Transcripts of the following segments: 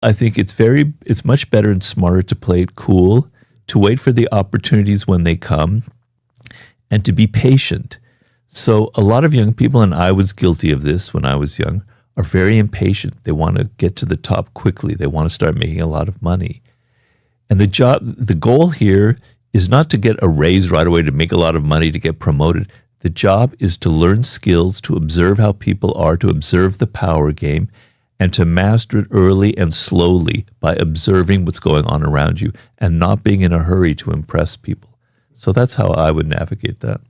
I think it's much better and smarter to play it cool, to wait for the opportunities when they come, and to be patient. So a lot of young people, and I was guilty of this when I was young, are very impatient. They want to get to the top quickly. They want to start making a lot of money. And the goal here is not to get a raise right away, to make a lot of money, to get promoted. The job is to learn skills, to observe how people are, to observe the power game, and to master it early and slowly by observing what's going on around you and not being in a hurry to impress people. So that's how I would navigate that.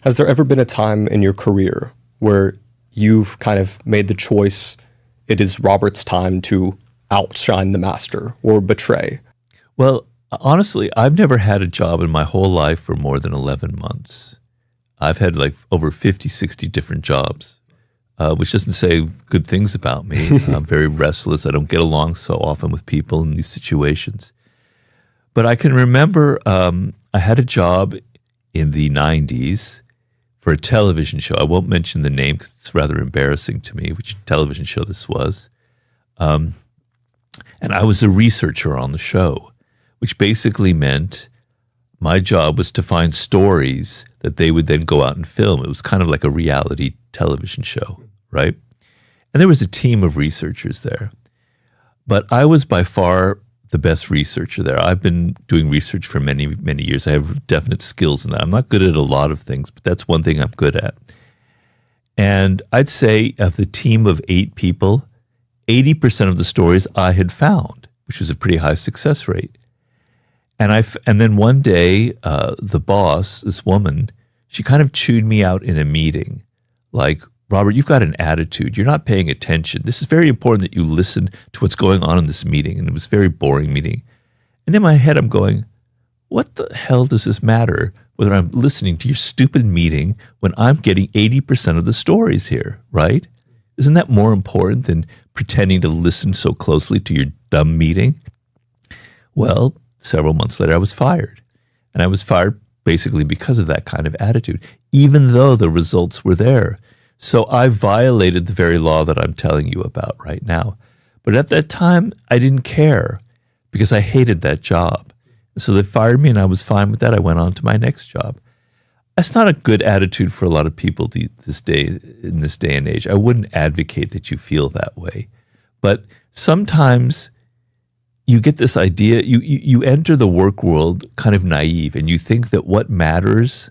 Has there ever been a time in your career where you've kind of made the choice, it is Robert's time to outshine the master or betray? Well, honestly, I've never had a job in my whole life for more than 11 months. I've had like over 50, 60 different jobs, which doesn't say good things about me. I'm very restless. I don't get along so often with people in these situations. But I can remember I had a job in the 90s for a television show. I won't mention the name because it's rather embarrassing to me, which television show this was. And I was a researcher on the show, which basically meant my job was to find stories that they would then go out and film. It was kind of like a reality television show, right? And there was a team of researchers there. But I was by far the best researcher there. I've been doing research for many, many years. I have definite skills in that. I'm not good at a lot of things, but that's one thing I'm good at. And I'd say of the team of 8 people, 80% of the stories I had found, which was a pretty high success rate. And then one day, the boss, this woman, she kind of chewed me out in a meeting, like, Robert, you've got an attitude. You're not paying attention. This is very important that you listen to what's going on in this meeting. And it was a very boring meeting. And in my head, I'm going, what the hell does this matter whether I'm listening to your stupid meeting when I'm getting 80% of the stories here, right? Isn't that more important than pretending to listen so closely to your dumb meeting? Well, several months later, I was fired. And I was fired basically because of that kind of attitude, even though the results were there. So I violated the very law that I'm telling you about right now. But at that time, I didn't care because I hated that job. So they fired me and I was fine with that. I went on to my next job. That's not a good attitude for a lot of people in this day and age. I wouldn't advocate that you feel that way. But sometimes you get this idea, you enter the work world kind of naive and you think that what matters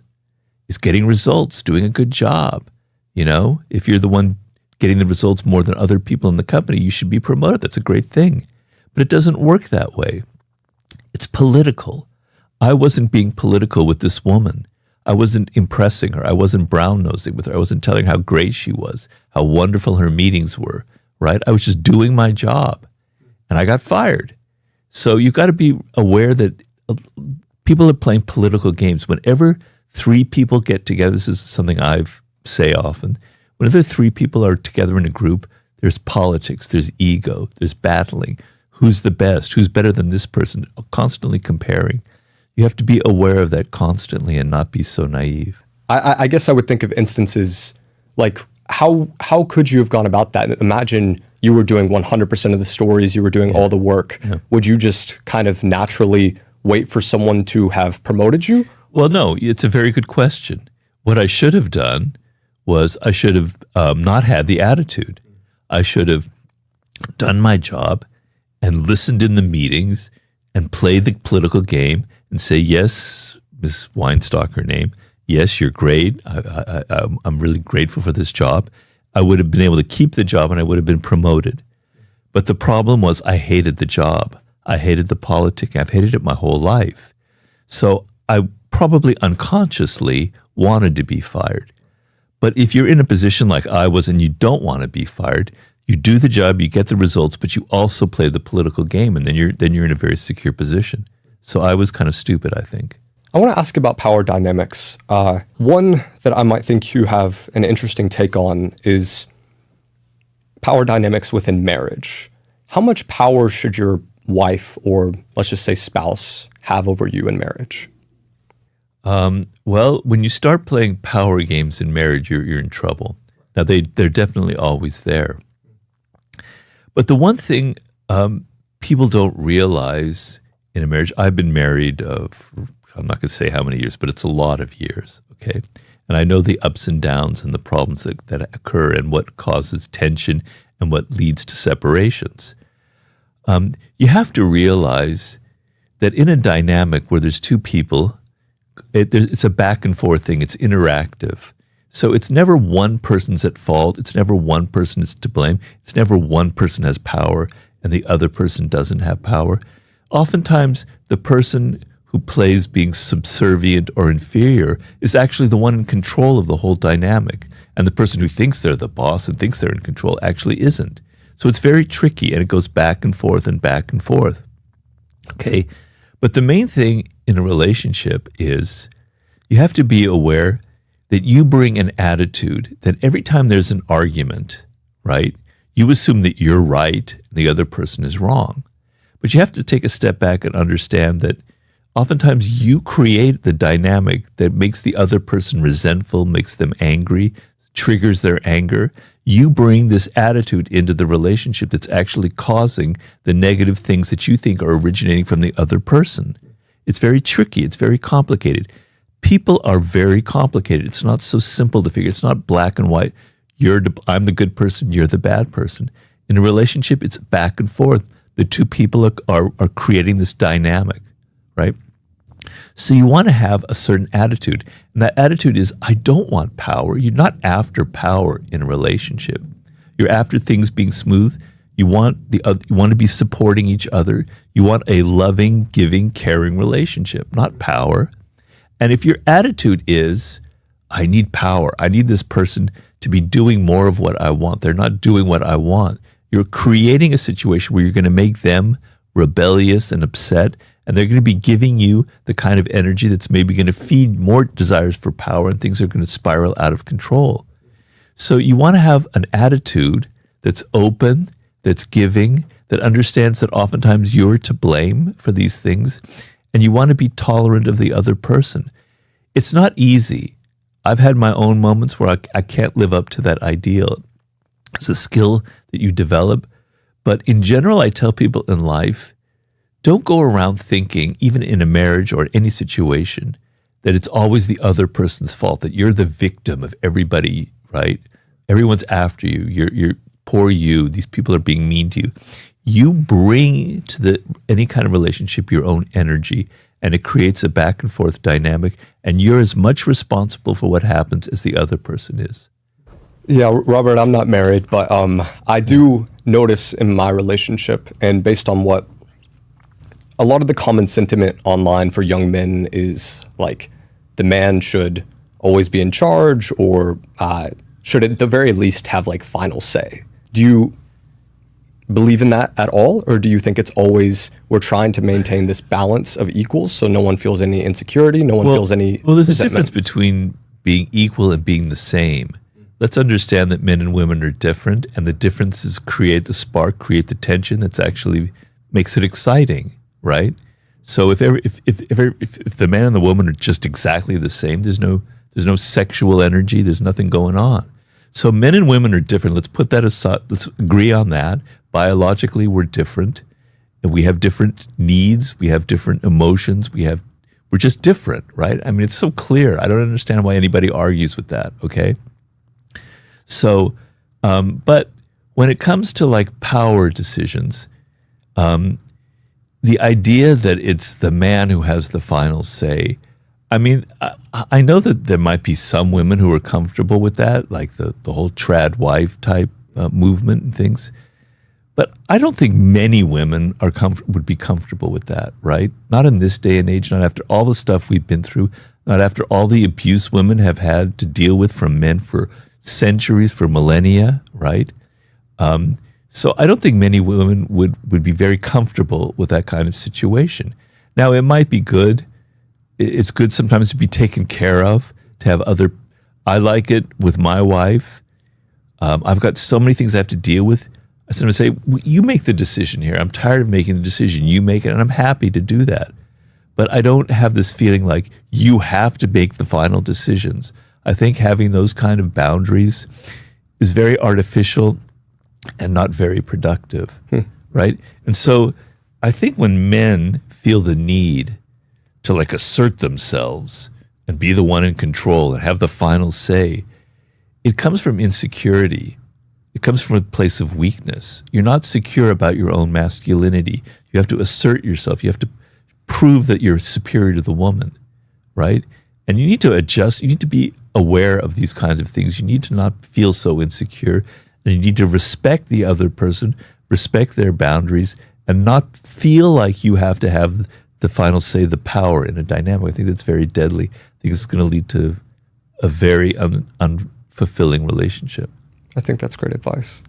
is getting results, doing a good job. You know, if you're the one getting the results more than other people in the company, you should be promoted. That's a great thing. But it doesn't work that way. It's political. I wasn't being political with this woman. I wasn't impressing her. I wasn't brown-nosing with her. I wasn't telling her how great she was, how wonderful her meetings were, right? I was just doing my job. And I got fired. So you've got to be aware that people are playing political games. Whenever 3 people get together, this is something I've say often, whenever 3 people are together in a group, there's politics, there's ego, there's battling. Who's the best? Who's better than this person? Constantly comparing. You have to be aware of that constantly and not be so naive. I guess I would think of instances like how could you have gone about that? Imagine you were doing 100% of the stories, you were doing all the work. Yeah. Would you just kind of naturally wait for someone to have promoted you? Well, no, it's a very good question. What I should have done was I should have not had the attitude. I should have done my job and listened in the meetings and played the political game and say, yes, Ms. Weinstock, her name, yes, you're great. I'm really grateful for this job. I would have been able to keep the job and I would have been promoted. But the problem was I hated the job. I hated the politic. I've hated it my whole life. So I probably unconsciously wanted to be fired. But if you're in a position like I was and you don't want to be fired, you do the job, you get the results, but you also play the political game, and then you're in a very secure position. So I was kind of stupid, I think. I want to ask about power dynamics. One that I might think you have an interesting take on is power dynamics within marriage. How much power should your wife or let's just say spouse have over you in marriage? Well, when you start playing power games in marriage, you're in trouble. Now, they're definitely always there. But the one thing People don't realize in a marriage, I've been married for, I'm not going to say how many years, but it's a lot of years, okay? And I know the ups and downs and the problems that occur and what causes tension and what leads to separations. You have to realize that in a dynamic where there's two people, it's a back and forth thing. It's interactive. So it's never one person's at fault. It's never one person is to blame. It's never one person has power and the other person doesn't have power. Oftentimes, the person who plays being subservient or inferior is actually the one in control of the whole dynamic. And the person who thinks they're the boss and thinks they're in control actually isn't. So it's very tricky, and it goes back and forth and back and forth. Okay? But the main thing in a relationship is you have to be aware that you bring an attitude that every time there's an argument, right, you assume that you're right and the other person is wrong. But you have to take a step back and understand that oftentimes you create the dynamic that makes the other person resentful, makes them angry, triggers their anger. You bring this attitude into the relationship that's actually causing the negative things that you think are originating from the other person. It's very tricky. It's very complicated. People are very complicated. It's not so simple to figure. It's not black and white. I'm the good person, you're the bad person. In a relationship, it's back and forth. The two people are creating this dynamic, right? So you want to have a certain attitude. And that attitude is, I don't want power. You're not after power in a relationship. You're after things being smooth. You want to be supporting each other. You want a loving, giving, caring relationship, not power. And if your attitude is, I need power, I need this person to be doing more of what I want, they're not doing what I want, you're creating a situation where you're going to make them rebellious and upset, and they're going to be giving you the kind of energy that's maybe going to feed more desires for power, and things are going to spiral out of control. So you want to have an attitude that's open, that's giving, that understands that oftentimes you're to blame for these things, and you want to be tolerant of the other person. It's not easy. I've had my own moments where I can't live up to that ideal. It's a skill that you develop. But in general, I tell people in life, don't go around thinking, even in a marriage or any situation, that it's always the other person's fault, that you're the victim of everybody, right? Everyone's after you. You're poor you. These people are being mean to you. You bring to any kind of relationship your own energy, and it creates a back and forth dynamic, and you're as much responsible for what happens as the other person is. Yeah, Robert, I'm not married, but I do notice in my relationship, and based on what a lot of the common sentiment online for young men is, like, the man should always be in charge, or should at the very least have, like, final say. Do you believe in that at all, or do you think it's always we're trying to maintain this balance of equals so no one feels any insecurity, no one feels any there's resentment? a difference between being equal and being the same. Let's understand that men and women are different, and the differences create the spark, create the tension that's actually makes it exciting, right? So if the man and the woman are just exactly the same, there's no sexual energy, there's nothing going on. So men and women are different. Let's put that aside. Let's agree on that. Biologically, we're different, and we have different needs. We have different emotions. We're just different, right? I mean, it's so clear. I don't understand why anybody argues with that. Okay. So, but when it comes to like power decisions, the idea that it's the man who has the final say, I mean, I know that there might be some women who are comfortable with that, like the whole trad wife type movement and things. But I don't think many women would be comfortable with that, right? Not in this day and age, not after all the stuff we've been through, not after all the abuse women have had to deal with from men for centuries, for millennia, right? So I don't think many women would be very comfortable with that kind of situation. Now, it might be good. It's good sometimes to be taken care of, to have other. I like it with my wife. I've got so many things I have to deal with. I sometimes say, you make the decision here. I'm tired of making the decision. You make it, and I'm happy to do that. But I don't have this feeling like you have to make the final decisions. I think having those kind of boundaries is very artificial and not very productive. right? And so I think when men feel the need to like assert themselves and be the one in control and have the final say, it comes from insecurity. It comes from a place of weakness. You're not secure about your own masculinity. You have to assert yourself. You have to prove that you're superior to the woman, right? And you need to adjust. You need to be aware of these kinds of things. You need to not feel so insecure. And you need to respect the other person, respect their boundaries, and not feel like you have to have the final say, the power in a dynamic. I think that's very deadly. I think it's going to lead to a very unfulfilling relationship. I think that's great advice.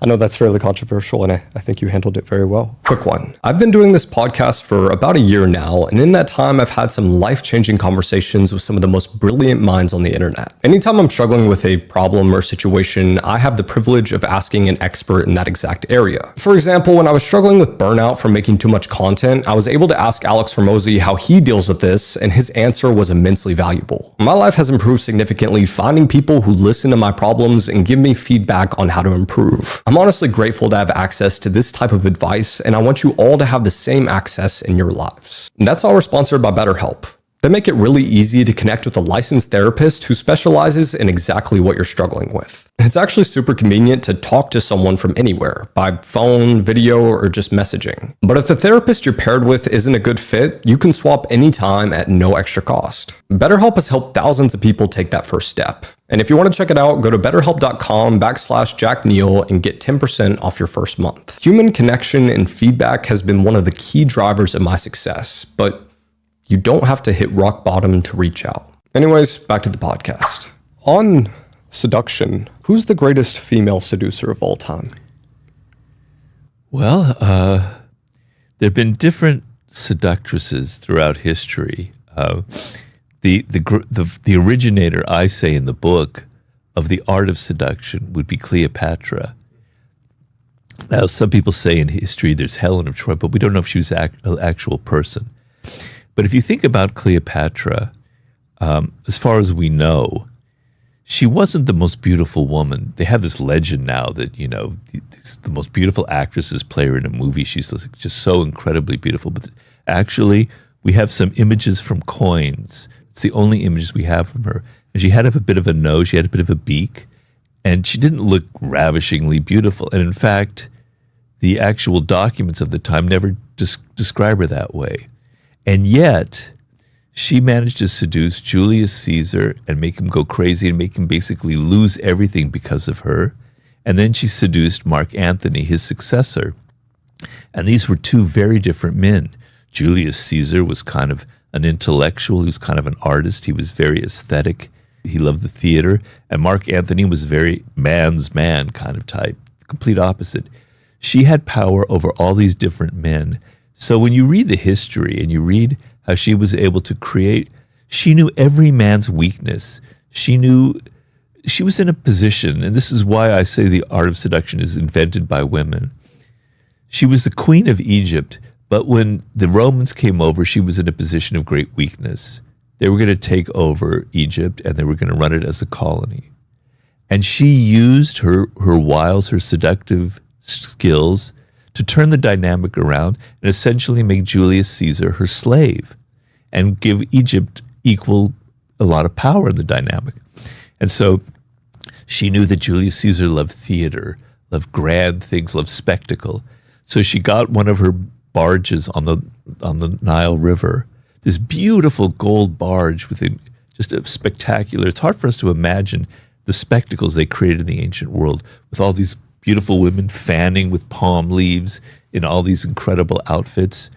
I know that's fairly controversial, and I think you handled it very well. Quick one. I've been doing this podcast for about a year now, and in that time, I've had some life-changing conversations with some of the most brilliant minds on the internet. Anytime I'm struggling with a problem or situation, I have the privilege of asking an expert in that exact area. For example, when I was struggling with burnout from making too much content, I was able to ask Alex Hormozi how he deals with this, and his answer was immensely valuable. My life has improved significantly finding people who listen to my problems and give me feedback on how to improve. I'm honestly grateful to have access to this type of advice, and I want you all to have the same access in your lives. And that's why we're sponsored by BetterHelp. They make it really easy to connect with a licensed therapist who specializes in exactly what you're struggling with. It's actually super convenient to talk to someone from anywhere, by phone, video, or just messaging. But if the therapist you're paired with isn't a good fit, you can swap anytime at no extra cost. BetterHelp has helped thousands of people take that first step. And if you want to check it out, go to betterhelp.com/JackNeil and get 10% off your first month. Human connection and feedback has been one of the key drivers of my success, but you don't have to hit rock bottom to reach out. Anyways, back to the podcast. On seduction, who's the greatest female seducer of all time? Well, there have been different seductresses throughout history. The originator, I say in the book, of the art of seduction would be Cleopatra. Now, some people say in history there's Helen of Troy, but we don't know if she was an actual person. But if you think about Cleopatra, as far as we know, she wasn't the most beautiful woman. They have this legend now that, you know, the most beautiful actresses play her in a movie. She's just so incredibly beautiful. But actually, we have some images from coins. It's the only images we have from her. And she had a bit of a nose, she had a bit of a beak, and she didn't look ravishingly beautiful. And in fact, the actual documents of the time never describe her that way. And yet, she managed to seduce Julius Caesar and make him go crazy and make him basically lose everything because of her. And then she seduced Mark Antony, his successor. And these were two very different men. Julius Caesar was kind of an intellectual. He was kind of an artist. He was very aesthetic. He loved the theater. And Mark Antony was very man's man kind of type, complete opposite. She had power over all these different men. So when you read the history and you read how she was able to create, she knew every man's weakness. She knew she was in a position, and this is why I say the art of seduction is invented by women. She was the queen of Egypt, but when the Romans came over, she was in a position of great weakness. They were going to take over Egypt, and they were going to run it as a colony. And she used her wiles, her seductive skills, to turn the dynamic around and essentially make Julius Caesar her slave and give Egypt a lot of power in the dynamic. And so she knew that Julius Caesar loved theater, loved grand things, loved spectacle. So she got one of her barges on the Nile River, this beautiful gold barge with just a spectacular, it's hard for us to imagine the spectacles they created in the ancient world with all these beautiful women fanning with palm leaves in all these incredible outfits.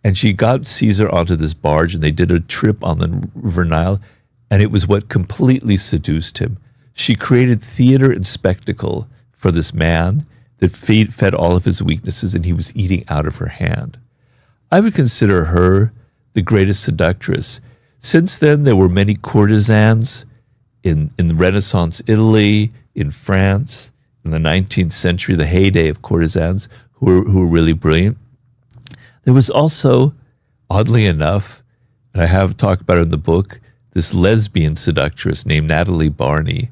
And she got Caesar onto this barge, and they did a trip on the River Nile, and it was what completely seduced him. She created theater and spectacle for this man that fed all of his weaknesses, and he was eating out of her hand. I would consider her the greatest seductress. Since then, there were many courtesans in the Renaissance Italy, in France, in the 19th century, the heyday of courtesans who were really brilliant. There was also, oddly enough, and I have talked about it in the book, this lesbian seductress named Natalie Barney,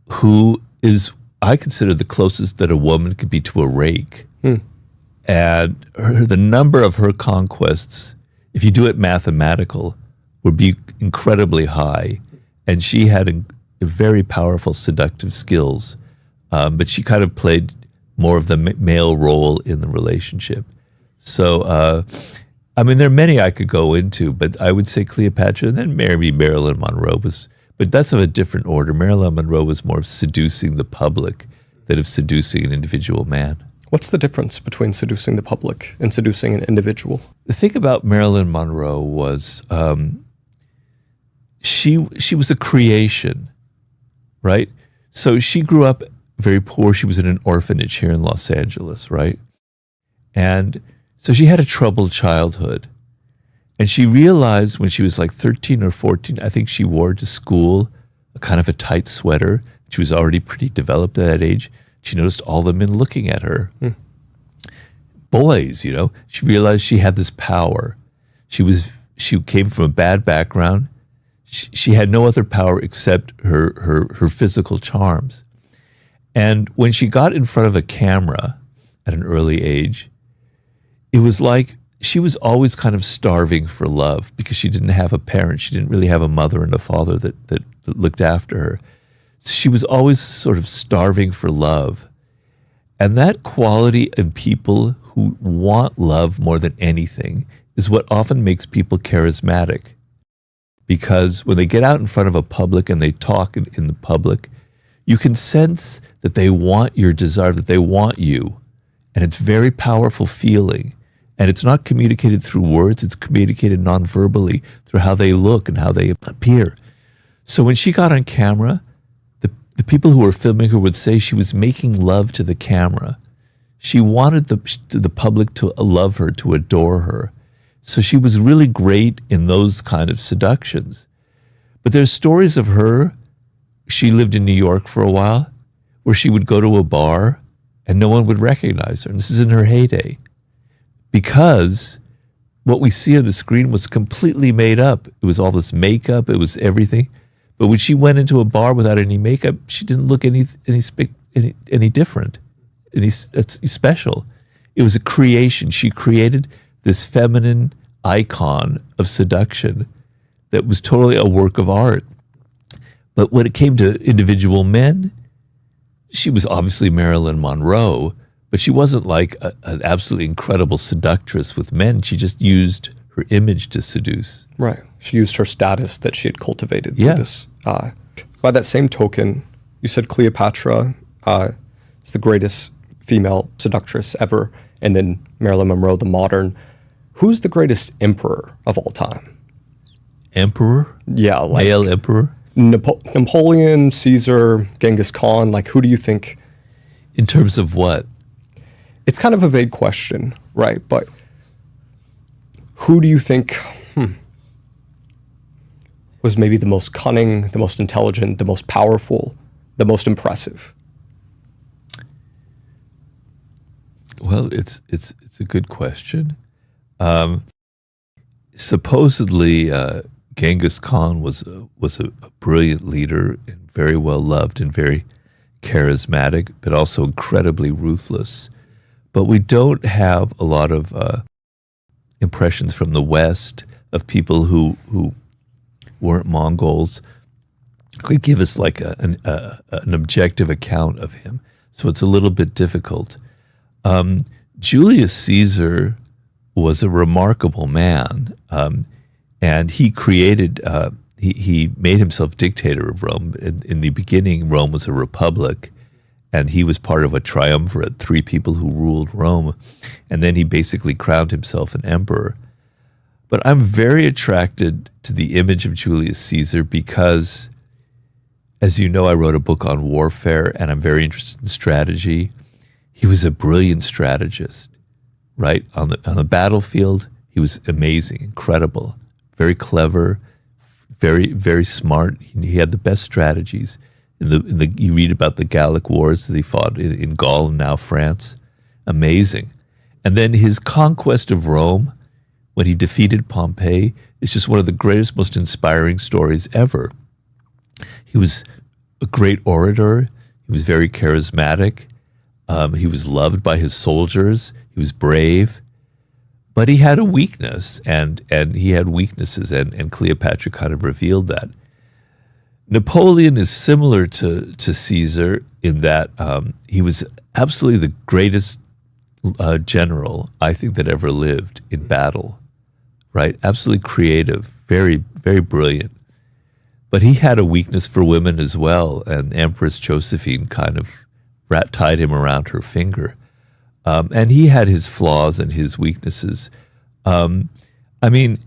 who is, I consider, the closest that a woman could be to a rake. And the number of her conquests, if you do it mathematical, would be incredibly high. And she had a very powerful seductive skills, but she kind of played more of the male role in the relationship. So, I mean, there are many I could go into, but I would say Cleopatra, and then maybe Marilyn Monroe was, but that's of a different order. Marilyn Monroe was more of seducing the public than of seducing an individual man. What's the difference between seducing the public and seducing an individual? The thing about Marilyn Monroe was she was a creation, right? So she grew up very poor. She was in an orphanage here in Los Angeles, right? And so she had a troubled childhood. And she realized when she was like 13 or 14, I think she wore to school a kind of a tight sweater. She was already pretty developed at that age. She noticed all the men looking at her. Boys, you know, she realized she had this power. She came from a bad background. She had no other power except her physical charms. And when she got in front of a camera at an early age, it was like she was always kind of starving for love because she didn't have a parent. She didn't really have a mother and a father that looked after her. She was always sort of starving for love. And that quality in people who want love more than anything is what often makes people charismatic. Because when they get out in front of a public and they talk in the public, you can sense that they want your desire, that they want you. And it's a very powerful feeling. And it's not communicated through words, it's communicated non-verbally through how they look and how they appear. So when she got on camera, the people who were filming her would say she was making love to the camera. She wanted the public to love her, to adore her. So she was really great in those kind of seductions. But there's stories of her. She lived in New York for a while, where she would go to a bar and no one would recognize her. And this is in her heyday. Because what we see on the screen was completely made up. It was all this makeup, it was everything. But when she went into a bar without any makeup, she didn't look any different, any special. It was a creation. She created this feminine icon of seduction that was totally a work of art. But when it came to individual men, she was obviously Marilyn Monroe, but she wasn't like an absolutely incredible seductress with men. She just used her image to seduce. Right. She used her status that she had cultivated through this. By that same token, you said Cleopatra is the greatest female seductress ever, and then Marilyn Monroe, the modern. Who's the greatest emperor of all time? Emperor? Yeah. Like male emperor? Napoleon, Caesar, Genghis Khan. Like, who do you think? In terms of what? It's kind of a vague question, right? But who do you think was maybe the most cunning, the most intelligent, the most powerful, the most impressive? Well, it's a good question. Supposedly, Genghis Khan was a brilliant leader and very well loved and very charismatic, but also incredibly ruthless. But we don't have a lot of impressions from the West of people who weren't Mongols could give us like an objective account of him. So it's a little bit difficult. Julius Caesar was a remarkable man, and he created, he made himself dictator of Rome. In the beginning, Rome was a republic, and he was part of a triumvirate, 3 people who ruled Rome, and then he basically crowned himself an emperor. But I'm very attracted to the image of Julius Caesar because, as you know, I wrote a book on warfare, and I'm very interested in strategy. He was a brilliant strategist, right? On the battlefield, he was amazing, incredible, very clever, very, very smart. He had the best strategies. You read about the Gallic Wars that he fought in Gaul and now France. Amazing. And then his conquest of Rome, when he defeated Pompey, is just one of the greatest, most inspiring stories ever. He was a great orator. He was very charismatic. He was loved by his soldiers. He was brave. But he had a weakness, and he had weaknesses, and Cleopatra kind of revealed that. Napoleon is similar to Caesar in that he was absolutely the greatest general, I think, that ever lived in battle, right? Absolutely creative, very, very brilliant. But he had a weakness for women as well, and Empress Josephine kind of tied him around her finger. And he had his flaws and his weaknesses. I mean,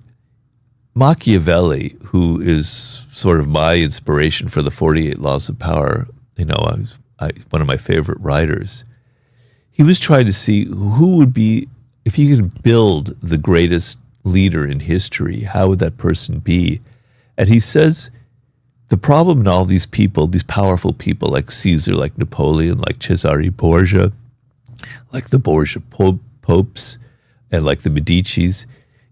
Machiavelli, who is sort of my inspiration for the 48 Laws of Power, one of my favorite writers, he was trying to see who would be, if you could build the greatest leader in history, how would that person be? And he says, the problem in all these people, these powerful people like Caesar, like Napoleon, like Cesare Borgia, like the Borgia popes, and like the Medicis,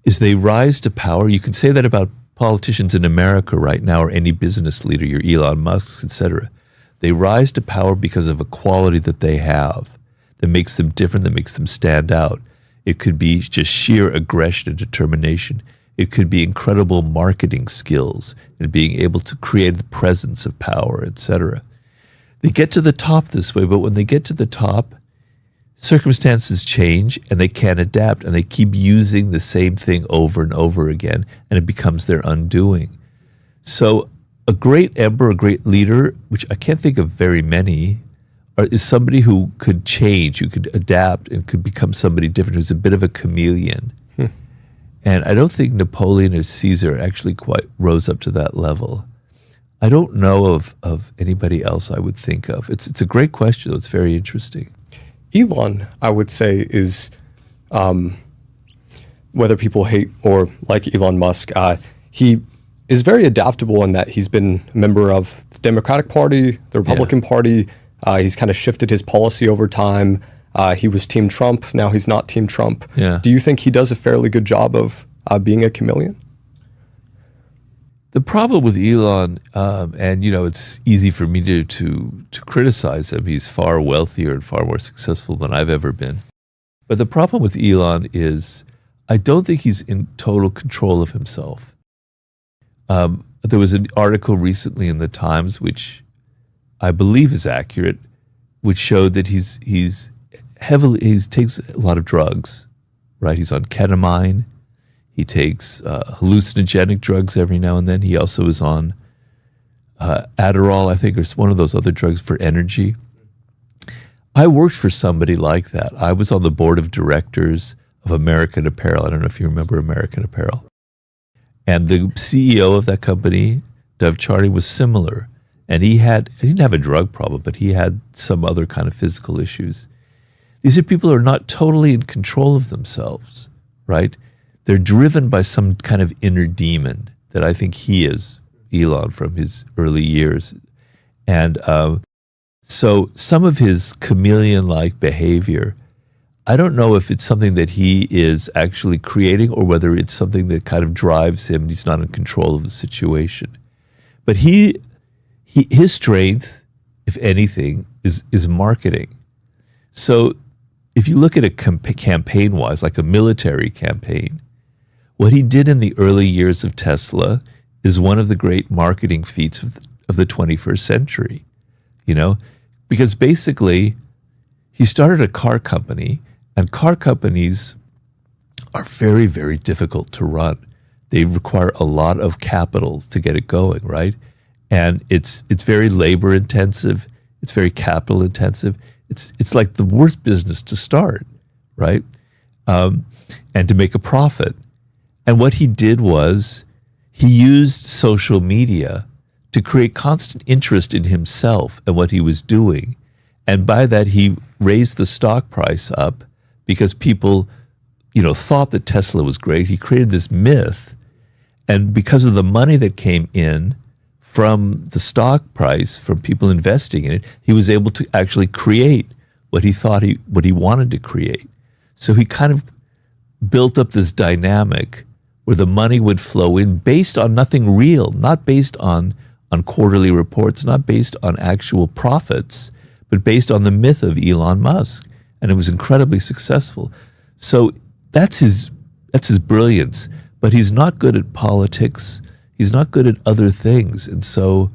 is they rise to power. You can say that about politicians in America right now, or any business leader, your Elon Musk, etc. They rise to power because of a quality that they have that makes them different, that makes them stand out. It could be just sheer aggression and determination. It could be incredible marketing skills and being able to create the presence of power, etc. They get to the top this way, but when they get to the top, circumstances change and they can't adapt, and they keep using the same thing over and over again, and it becomes their undoing. So a great emperor, a great leader, which I can't think of very many, is somebody who could change, who could adapt and could become somebody different, who's a bit of a chameleon. And I don't think Napoleon or Caesar actually quite rose up to that level. I don't know of anybody else I would think of. It's a great question, though. It's very interesting. Elon, I would say, is, whether people hate or like Elon Musk, he is very adaptable in that he's been a member of the Democratic Party, the Republican Party. He's kind of shifted his policy over time. He was Team Trump. Now he's not Team Trump. Yeah. Do you think he does a fairly good job of being a chameleon? The problem with Elon, and it's easy for me to criticize him. He's far wealthier and far more successful than I've ever been. But the problem with Elon is I don't think he's in total control of himself. There was an article recently in the Times, which I believe is accurate, which showed that he takes a lot of drugs, right? He's on ketamine. He takes hallucinogenic drugs every now and then. He also is on Adderall, I think, or one of those other drugs for energy. I worked for somebody like that. I was on the board of directors of American Apparel. I don't know if you remember American Apparel. And the CEO of that company, Dev Charney, was similar. And he didn't have a drug problem, but he had some other kind of physical issues. These are people who are not totally in control of themselves, right? They're driven by some kind of inner demon that I think he is, Elon, from his early years. And so some of his chameleon-like behavior, I don't know if it's something that he is actually creating or whether it's something that kind of drives him. He's not in control of the situation. But his strength, if anything, is marketing. So if you look at it campaign-wise, like a military campaign, what he did in the early years of Tesla is one of the great marketing feats of the 21st century, because basically he started a car company, and car companies are very, very difficult to run. They require a lot of capital to get it going, right? And it's very labor intensive. It's very capital intensive. It's like the worst business to start, right? And to make a profit. And what he did was he used social media to create constant interest in himself and what he was doing. And by that, he raised the stock price up because people, thought that Tesla was great. He created this myth. And because of the money that came in from the stock price, from people investing in it, he was able to actually create what he wanted to create. So he kind of built up this dynamic where the money would flow in based on nothing real, not based on quarterly reports, not based on actual profits, but based on the myth of Elon Musk, and it was incredibly successful. So that's his brilliance, but he's not good at politics. He's not good at other things, and so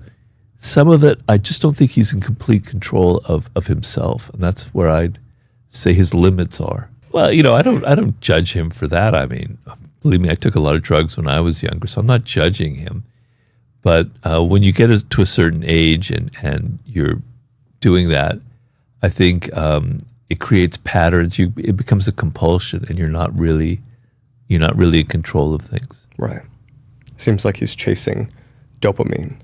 some of it, I just don't think he's in complete control of himself, and that's where I'd say his limits are. Well, I don't judge him for that. I mean, believe me, I took a lot of drugs when I was younger, so I'm not judging him. But when you get to a certain age and you're doing that, I think it creates patterns. It becomes a compulsion, and you're not really in control of things. Right. Seems like he's chasing dopamine.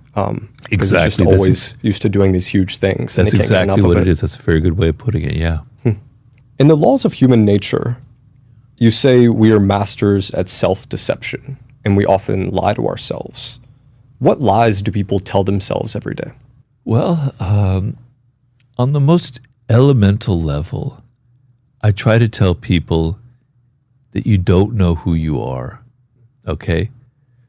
Exactly. He's just always used to doing these huge things. That's exactly what it is. That's a very good way of putting it, yeah. In the laws of human nature, you say we are masters at self-deception, and we often lie to ourselves. What lies do people tell themselves every day? Well, on the most elemental level, I try to tell people that you don't know who you are, okay?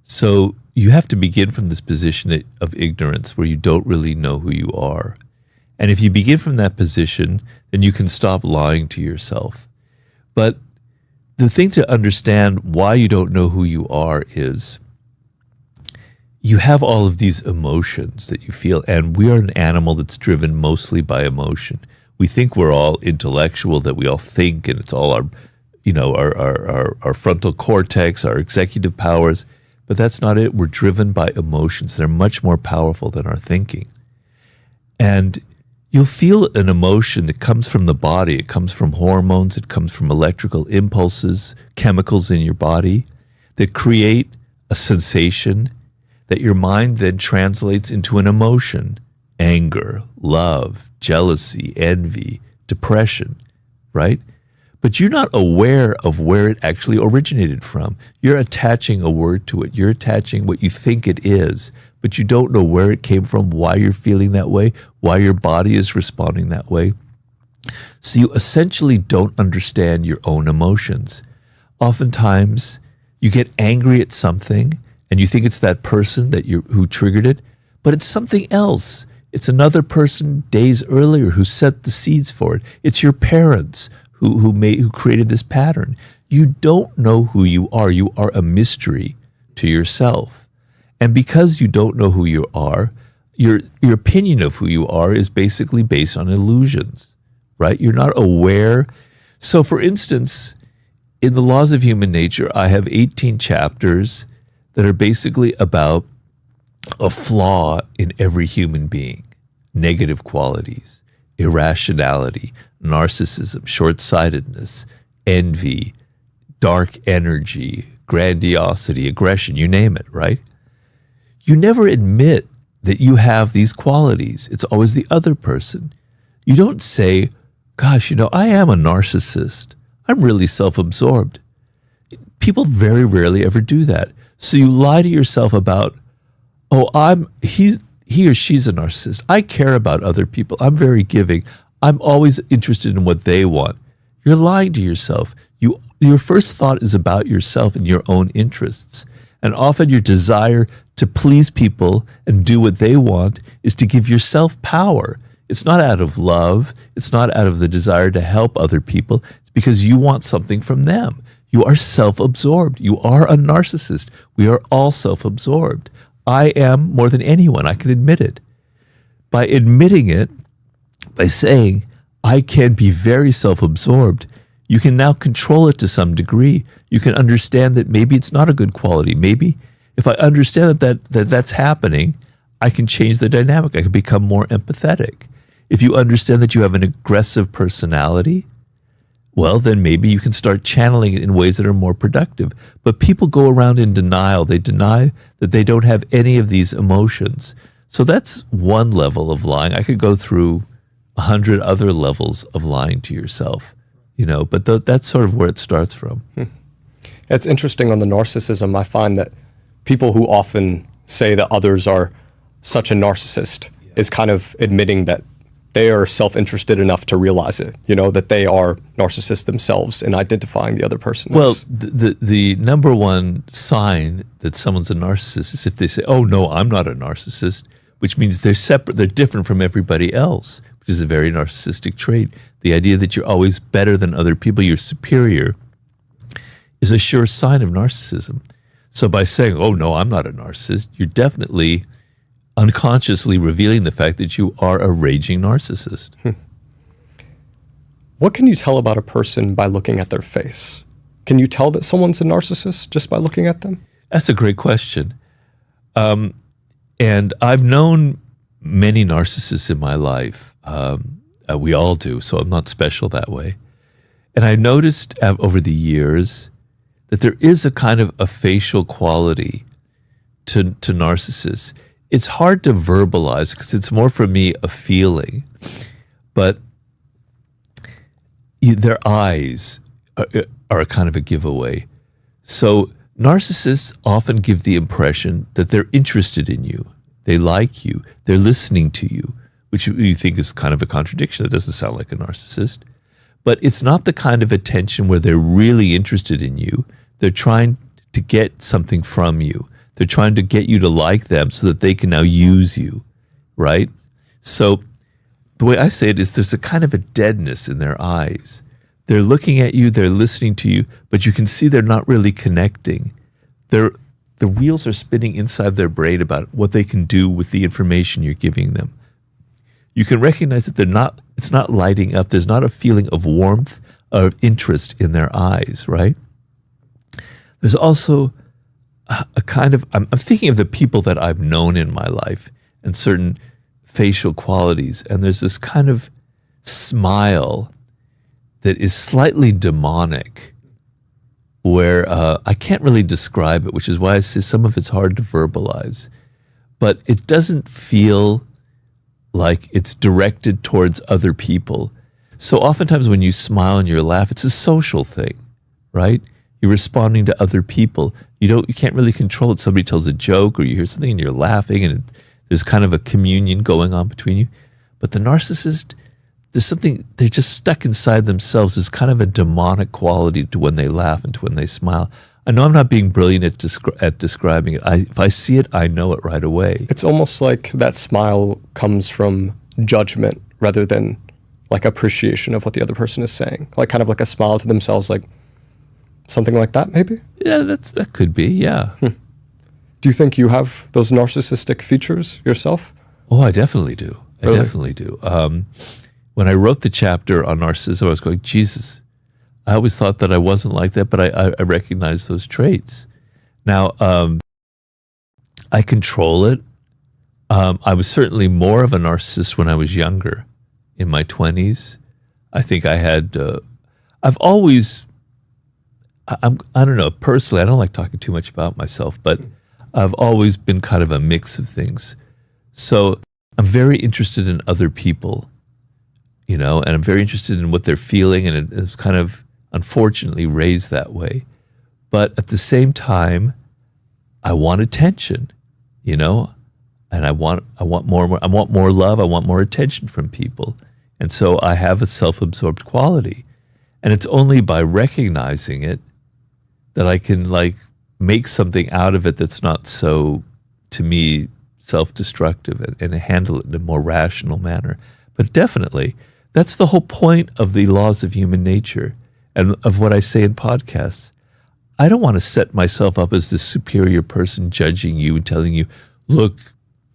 So you have to begin from this position of ignorance where you don't really know who you are. And if you begin from that position, then you can stop lying to yourself. But the thing to understand why you don't know who you are is you have all of these emotions that you feel, and we are an animal that's driven mostly by emotion. We think we're all intellectual, that we all think, and it's all our frontal cortex, our executive powers. But that's not it. We're driven by emotions that are much more powerful than our thinking. And you'll feel an emotion that comes from the body. It comes from hormones. It comes from electrical impulses, chemicals in your body that create a sensation that your mind then translates into an emotion: anger, love, jealousy, envy, depression, right? But you're not aware of where it actually originated from. You're attaching a word to it. You're attaching what you think it is, but you don't know where it came from, why you're feeling that way, why your body is responding that way. So you essentially don't understand your own emotions. Oftentimes, you get angry at something, and you think it's that person who triggered it, but it's something else. It's another person days earlier who set the seeds for it. It's your parents who created this pattern. You don't know who you are. You are a mystery to yourself. And because you don't know who you are, your opinion of who you are is basically based on illusions, right? You're not aware. So for instance, in the laws of human nature, I have 18 chapters that are basically about a flaw in every human being: negative qualities, irrationality, narcissism, short-sightedness, envy, dark energy, grandiosity, aggression, you name it, right? You never admit that you have these qualities. It's always the other person. You don't say, gosh, I am a narcissist. I'm really self-absorbed. People very rarely ever do that. So you lie to yourself about, he or she's a narcissist. I care about other people. I'm very giving. I'm always interested in what they want. You're lying to yourself. Your first thought is about yourself and your own interests. And often your desire to please people and do what they want is to give yourself power. It's not out of love. It's not out of the desire to help other people. It's because you want something from them. You are self-absorbed. You are a narcissist. We are all self-absorbed. I am more than anyone. I can admit it. By admitting it, by saying, I can be very self-absorbed, you can now control it to some degree. You can understand that maybe it's not a good quality. Maybe if I understand that's happening, I can change the dynamic. I can become more empathetic. If you understand that you have an aggressive personality, well, then maybe you can start channeling it in ways that are more productive. But people go around in denial. They deny that they don't have any of these emotions. So that's one level of lying. I could go through 100 other levels of lying to yourself, but that's sort of where it starts from. It's interesting on the narcissism. I find that people who often say that others are such a narcissist is kind of admitting that they are self-interested enough to realize it, that they are narcissists themselves and identifying the other person. Well, the number one sign that someone's a narcissist is if they say, oh, no, I'm not a narcissist, which means they're separate, they're different from everybody else, which is a very narcissistic trait. The idea that you're always better than other people, you're superior, is a sure sign of narcissism. So by saying, oh, no, I'm not a narcissist, you're definitely unconsciously revealing the fact that you are a raging narcissist. What can you tell about a person by looking at their face? Can you tell that someone's a narcissist just by looking at them? That's a great question. And I've known many narcissists in my life. We all do, so I'm not special that way. And I noticed over the years that there is a kind of a facial quality to narcissists. It's hard to verbalize because it's more for me a feeling, but their eyes are kind of a giveaway. So narcissists often give the impression that they're interested in you. They like you. They're listening to you, which you think is kind of a contradiction. That doesn't sound like a narcissist. But it's not the kind of attention where they're really interested in you. They're trying to get something from you. They're trying to get you to like them so that they can now use you, right? So the way I say it is there's a kind of a deadness in their eyes. They're looking at you, they're listening to you, but you can see they're not really connecting. The wheels are spinning inside their brain about what they can do with the information you're giving them. You can recognize that it's not lighting up. There's not a feeling of warmth, of interest in their eyes, right? There's also a kind of, I'm thinking of the people that I've known in my life and certain facial qualities, and there's this kind of smile that is slightly demonic where I can't really describe it, which is why I say some of it's hard to verbalize. But it doesn't feel like it's directed towards other people. So oftentimes when you smile and you laugh, it's a social thing, right? You're responding to other people. You can't really control it. Somebody tells a joke or you hear something and you're laughing and there's kind of a communion going on between you. But the narcissist, there's something, they're just stuck inside themselves. There's kind of a demonic quality to when they laugh and to when they smile. I know I'm not being brilliant at describing it. If I see it, I know it right away. It's almost like that smile comes from judgment rather than like appreciation of what the other person is saying. Like kind of like a smile to themselves, like something like that maybe? Yeah, that could be, yeah. Do you think you have those narcissistic features yourself? Oh, I definitely do. Really? I definitely do. When I wrote the chapter on narcissism, I was going, Jesus, I always thought that I wasn't like that, but I recognize those traits. Now, I control it. I was certainly more of a narcissist when I was younger, in my 20s. I think I had, I've always, I don't know, personally, I don't like talking too much about myself, but I've always been kind of a mix of things. So I'm very interested in other people, and I'm very interested in what they're feeling, and it's kind of unfortunately raised that way. But at the same time, I want attention, and I want more. I want more love. I want more attention from people, and so I have a self-absorbed quality, and it's only by recognizing it that I can make something out of it that's not so, to me, self-destructive and handle it in a more rational manner. But definitely, that's the whole point of the laws of human nature and of what I say in podcasts. I don't want to set myself up as this superior person judging you and telling you, look,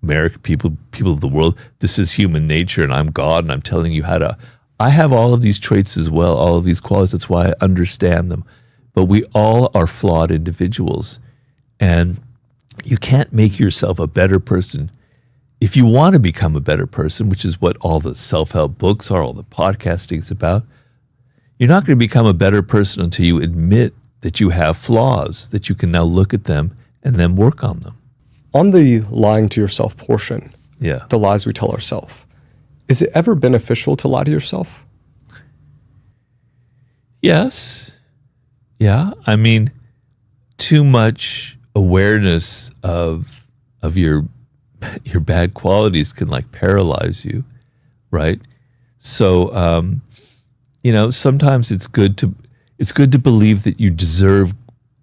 American people of the world, this is human nature and I'm God and I'm telling you how to. I have all of these traits as well, all of these qualities. That's why I understand them. But we all are flawed individuals. And you can't make yourself a better person. If you want to become a better person, which is what all the self-help books are, all the podcasting is about, you're not going to become a better person until you admit that you have flaws, that you can now look at them and then work on them. On the lying to yourself portion, Yeah. the lies we tell ourselves, is it ever beneficial to lie to yourself? Yes. Yeah. I mean, too much awareness of your bad qualities can paralyze you, right? So, sometimes it's good to believe that you deserve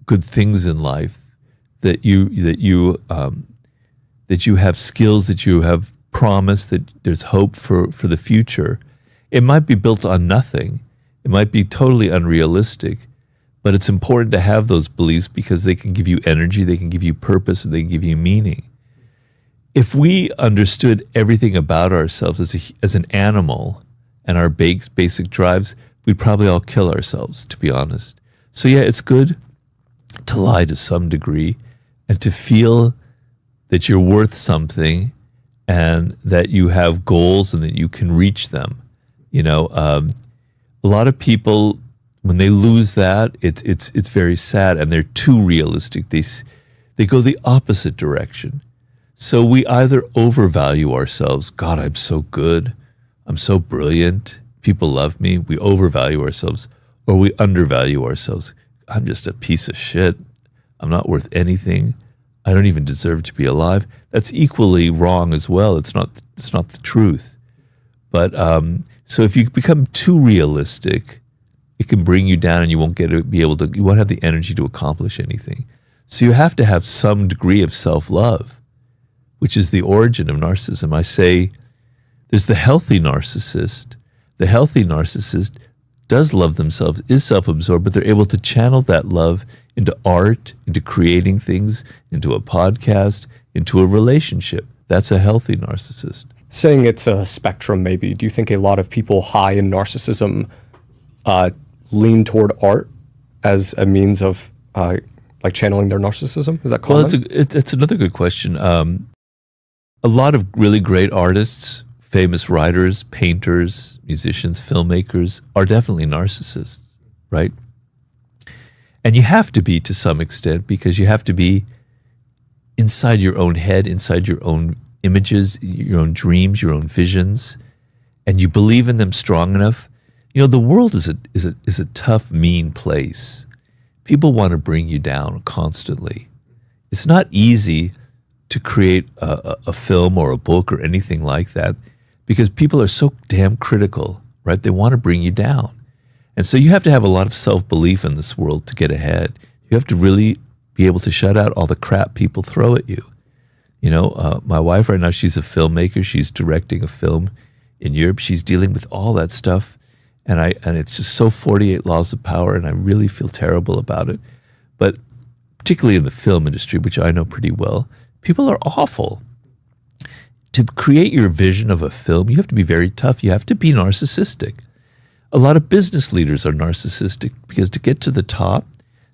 good things in life, that you have skills, that you have promise that there's hope for the future. It might be built on nothing. It might be totally unrealistic, but it's important to have those beliefs because they can give you energy, they can give you purpose, and they can give you meaning. If we understood everything about ourselves as an animal and our basic drives, we'd probably all kill ourselves, to be honest. So yeah, it's good to lie to some degree and to feel that you're worth something and that you have goals and that you can reach them. A lot of people, when they lose that, it's very sad, and they're too realistic. They go the opposite direction. So we either overvalue ourselves. God, I'm so good. I'm so brilliant. People love me. We overvalue ourselves, or we undervalue ourselves. I'm just a piece of shit. I'm not worth anything. I don't even deserve to be alive. That's equally wrong as well. It's not the truth. But so if you become too realistic, it can bring you down, and you won't you won't have the energy to accomplish anything. So you have to have some degree of self-love, which is the origin of narcissism. I say there's the healthy narcissist. The healthy narcissist does love themselves, is self-absorbed, but they're able to channel that love into art, into creating things, into a podcast, into a relationship. That's a healthy narcissist. Saying it's a spectrum, maybe, do you think a lot of people high in narcissism lean toward art as a means of like channeling their narcissism? Is that common? Well, it's another good question. A lot of really great artists, famous writers, painters, musicians, filmmakers are definitely narcissists, right? And you have to be to some extent, because you have to be inside your own head, inside your own images, your own dreams, your own visions, and you believe in them strong enough. The world is a tough, mean place. People want to bring you down constantly. It's not easy to create a film or a book or anything like that, because people are so damn critical, right? They want to bring you down. And so you have to have a lot of self-belief in this world to get ahead. You have to really be able to shut out all the crap people throw at you. My wife right now, she's a filmmaker. She's directing a film in Europe. She's dealing with all that stuff. And it's just so 48 laws of power, and I really feel terrible about it. But particularly in the film industry, which I know pretty well, people are awful. To create your vision of a film, you have to be very tough. You have to be narcissistic. A lot of business leaders are narcissistic because to get to the top,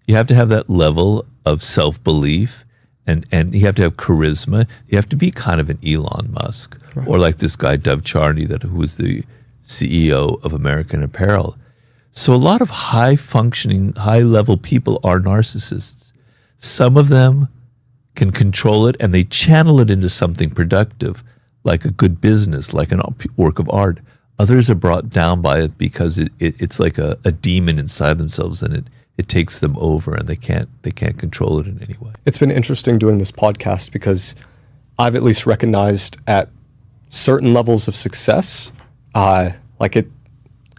you have to have that level of self-belief, and you have to have charisma. You have to be kind of an Elon Musk, right, or like this guy, Dov Charney, who was the CEO of American Apparel. So a lot of high-functioning, high-level people are narcissists. Some of them can control it, and they channel it into something productive, like a good business, like a work of art. Others are brought down by it because it's like a demon inside themselves, and it takes them over, and they can't control it in any way. It's been interesting doing this podcast because I've at least recognized at certain levels of success, like it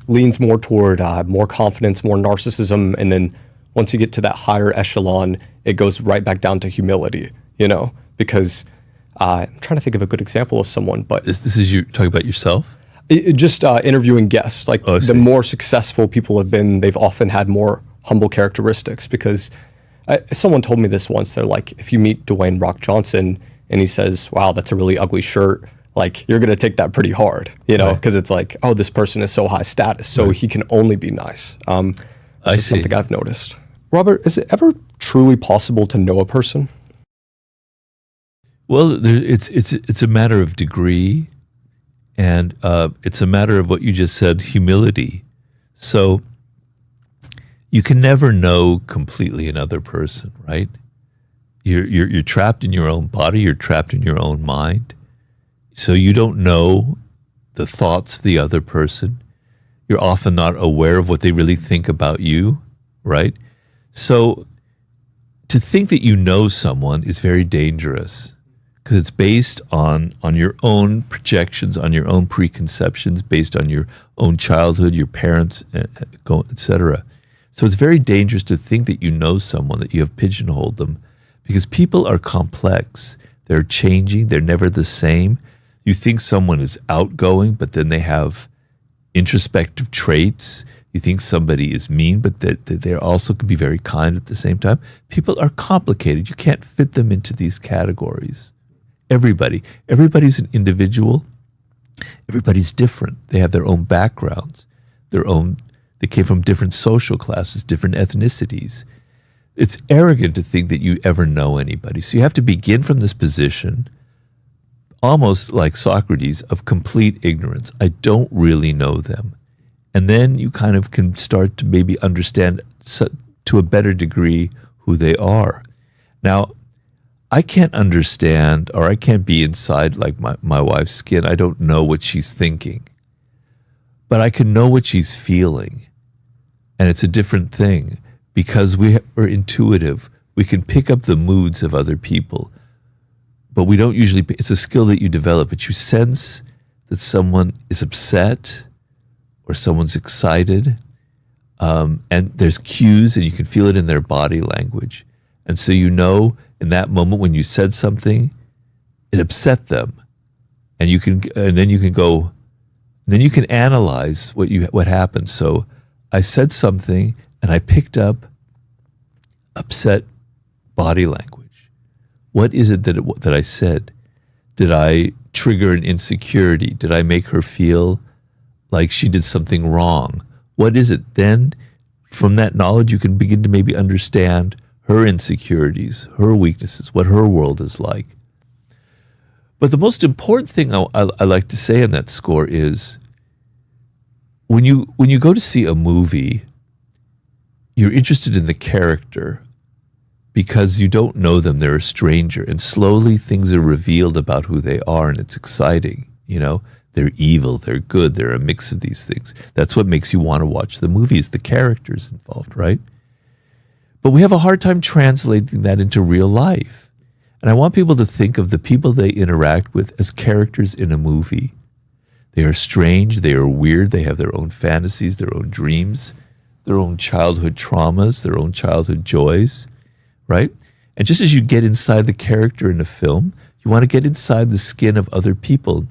leans more toward more confidence, more narcissism, and then once you get to that higher echelon, it goes right back down to humility, because I'm trying to think of a good example of someone, but this is you talking about yourself? Just interviewing guests. Like the more successful people have been, they've often had more humble characteristics, because someone told me this once. They're like, if you meet Dwayne "Rock" Johnson and he says, wow, that's a really ugly shirt, like you're going to take that pretty hard, because it's like, oh, this person is so high status, so he can only be nice. This is something I've noticed. Robert, is it ever truly possible to know a person? Well, it's a matter of degree, and it's a matter of what you just said, humility. So you can never know completely another person, right? You're trapped in your own body. You're trapped in your own mind. So you don't know the thoughts of the other person. You're often not aware of what they really think about you, right? So to think that you know someone is very dangerous, because it's based on your own projections, on your own preconceptions, based on your own childhood, your parents, etc. So it's very dangerous to think that you know someone, that you have pigeonholed them, because people are complex. They're changing. They're never the same. You think someone is outgoing, but then they have introspective traits. You think somebody is mean, but that they also can be very kind at the same time. People are complicated. You can't fit them into these categories. Everybody's an individual. Everybody's different. They have their own backgrounds, they came from different social classes, different ethnicities. It's arrogant to think that you ever know anybody. So you have to begin from this position, almost like Socrates, of complete ignorance. I don't really know them. And then you kind of can start to maybe understand to a better degree who they are. Now, I can't understand, or I can't be inside like my wife's skin. I don't know what she's thinking. But I can know what she's feeling. And it's a different thing because we're intuitive. We can pick up the moods of other people. But we don't usually, it's a skill that you develop, but you sense that someone is upset or someone's excited. And there's cues and you can feel it in their body language. And so you know in that moment when you said something, it upset them. And then you can analyze what happened. So I said something and I picked up upset body language. What is it that I said? Did I trigger an insecurity? Did I make her feel like she did something wrong? What is it? Then from that knowledge, you can begin to maybe understand her insecurities, her weaknesses, what her world is like. But the most important thing I like to say on that score is when you go to see a movie, you're interested in the character because you don't know them, they're a stranger, and slowly things are revealed about who they are, and it's exciting. They're evil, they're good, they're a mix of these things. That's what makes you want to watch the movies, the characters involved, right? But we have a hard time translating that into real life. And I want people to think of the people they interact with as characters in a movie. They are strange, they are weird, they have their own fantasies, their own dreams, their own childhood traumas, their own childhood joys, right? And just as you get inside the character in a film, you want to get inside the skin of other people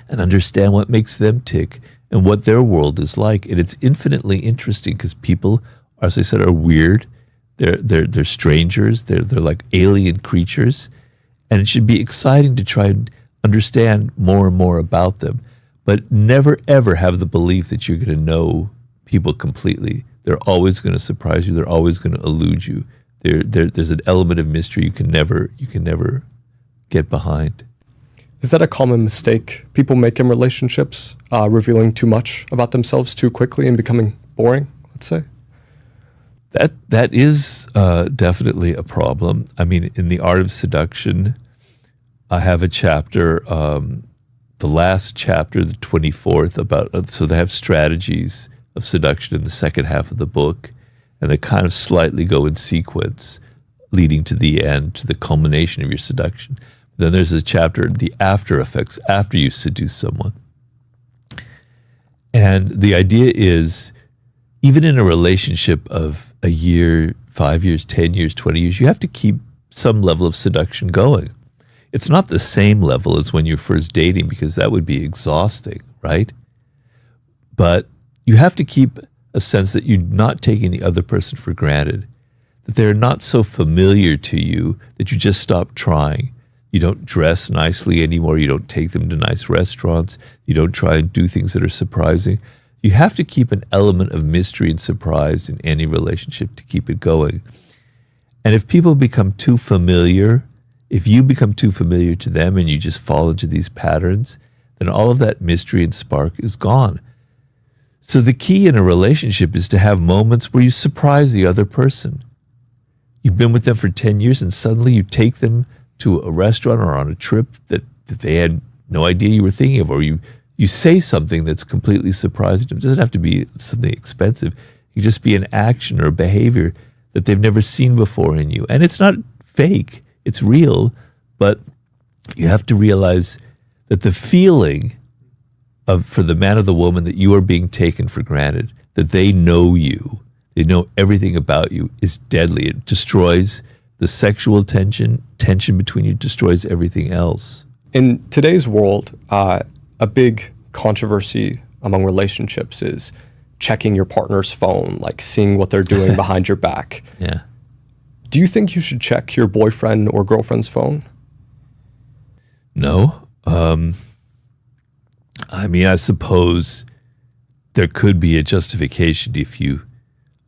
and understand what makes them tick and what their world is like. And it's infinitely interesting because people, as I said, are weird. They're strangers. They're like alien creatures. And it should be exciting to try and understand more and more about them. But never, ever have the belief that you're going to know people completely. They're always going to surprise you. They're always going to elude you. There's an element of mystery you can never get behind. Is that a common mistake people make in relationships, revealing too much about themselves too quickly and becoming boring, let's say? That is definitely a problem. I mean, in The Art of Seduction, I have a chapter, the last chapter, the 24th, so they have strategies of seduction in the second half of the book, and they kind of slightly go in sequence, leading to the end, to the culmination of your seduction. Then there's a chapter, the after effects, after you seduce someone. And the idea is, even in a relationship of a year, 5 years, 10 years, 20 years, you have to keep some level of seduction going. It's not the same level as when you're first dating because that would be exhausting, right? But you have to keep a sense that you're not taking the other person for granted, that they're not so familiar to you that you just stop trying. You don't dress nicely anymore. You don't take them to nice restaurants. You don't try and do things that are surprising. You have to keep an element of mystery and surprise in any relationship to keep it going. And if people become too familiar, if you become too familiar to them and you just fall into these patterns, then all of that mystery and spark is gone. So the key in a relationship is to have moments where you surprise the other person. You've been with them for 10 years and suddenly you take them to a restaurant or on a trip that they had no idea you were thinking of, or you say something that's completely surprising. It doesn't have to be something expensive. It can just be an action or a behavior that they've never seen before in you. And it's not fake, it's real, but you have to realize that the feeling for the man or the woman that you are being taken for granted, that they know you, they know everything about you, is deadly. It destroys the sexual tension between you, destroys everything else. In today's world, a big controversy among relationships is checking your partner's phone, like seeing what they're doing behind your back. Yeah. Do you think you should check your boyfriend or girlfriend's phone? No. I mean, I suppose there could be a justification if you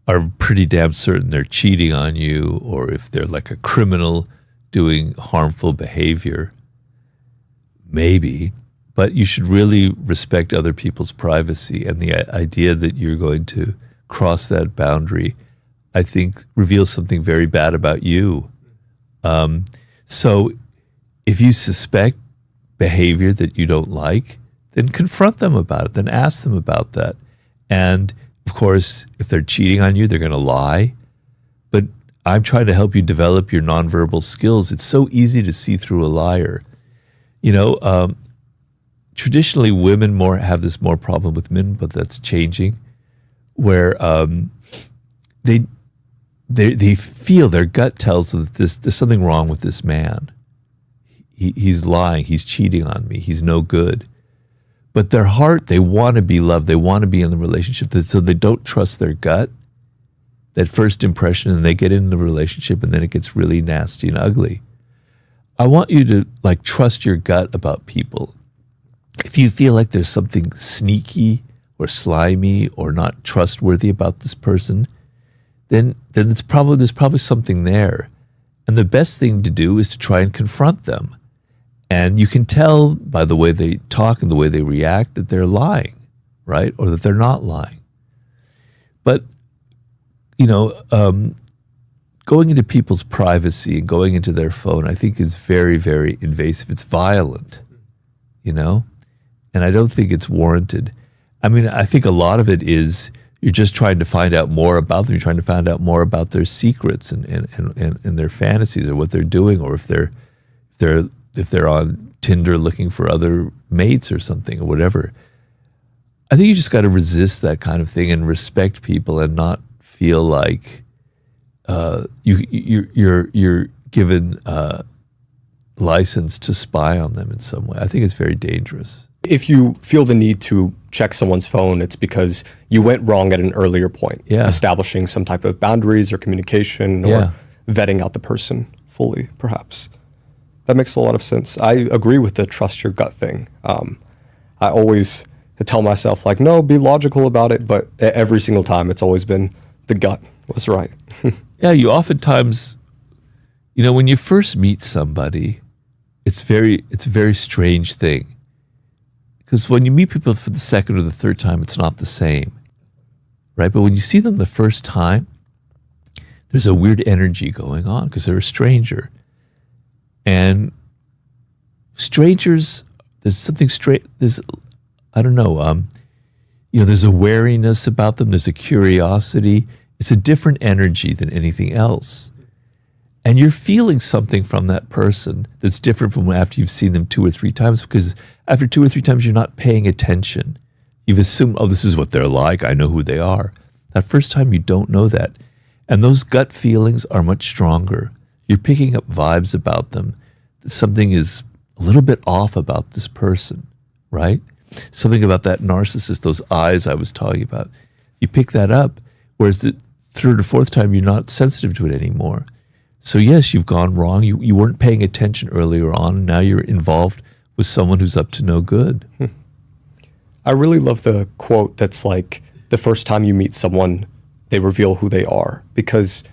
are pretty damn certain they're cheating on you, or if they're like a criminal doing harmful behavior. Maybe. But you should really respect other people's privacy, and the idea that you're going to cross that boundary, I think, reveals something very bad about you. So if you suspect behavior that you don't like, then confront them about it, then ask them about that. And of course, if they're cheating on you, they're going to lie. But I'm trying to help you develop your nonverbal skills. It's so easy to see through a liar. You know, traditionally women have this more problem with men, but that's changing, where they feel, their gut tells them that there's something wrong with this man. He's lying, he's cheating on me, he's no good. But their heart, they want to be loved, they want to be in the relationship, so they don't trust their gut, that first impression, and they get into the relationship, and then it gets really nasty and ugly. I want you to trust your gut about people. If you feel like there's something sneaky or slimy or not trustworthy about this person, then there's probably something there. And the best thing to do is to try and confront them. And you can tell by the way they talk and the way they react that they're lying, right? Or that they're not lying. But, going into people's privacy and going into their phone, I think is very, very invasive. It's violent, and I don't think it's warranted. I mean, I think a lot of it is you're just trying to find out more about them. You're trying to find out more about their secrets and their fantasies, or what they're doing, or if they're on Tinder looking for other mates or something, or whatever. I think you just got to resist that kind of thing and respect people and not feel like you're given license to spy on them in some way. I think it's very dangerous. If you feel the need to check someone's phone, it's because you went wrong at an earlier point, establishing some type of boundaries or communication, or vetting out the person fully, perhaps. That makes a lot of sense. I agree with the trust your gut thing. I always tell myself, no, be logical about it, but every single time it's always been the gut was right. Yeah, you oftentimes, when you first meet somebody, it's a very strange thing. Because when you meet people for the second or the third time, it's not the same, right? But when you see them the first time, there's a weird energy going on because they're a stranger. And strangers, there's something straight, there's a wariness about them, there's a curiosity. It's a different energy than anything else. And you're feeling something from that person that's different from after you've seen them 2 or 3 times, because after 2 or 3 times, you're not paying attention. You've assumed, this is what they're like, I know who they are. That first time, you don't know that. And those gut feelings are much stronger. You're picking up vibes about them. Something is a little bit off about this person, right? Something about that narcissist, those eyes I was talking about. You pick that up, whereas the 3rd or 4th time, you're not sensitive to it anymore. So yes, you've gone wrong. You weren't paying attention earlier on, and now you're involved with someone who's up to no good. I really love the quote that's the first time you meet someone, they reveal who they are. Because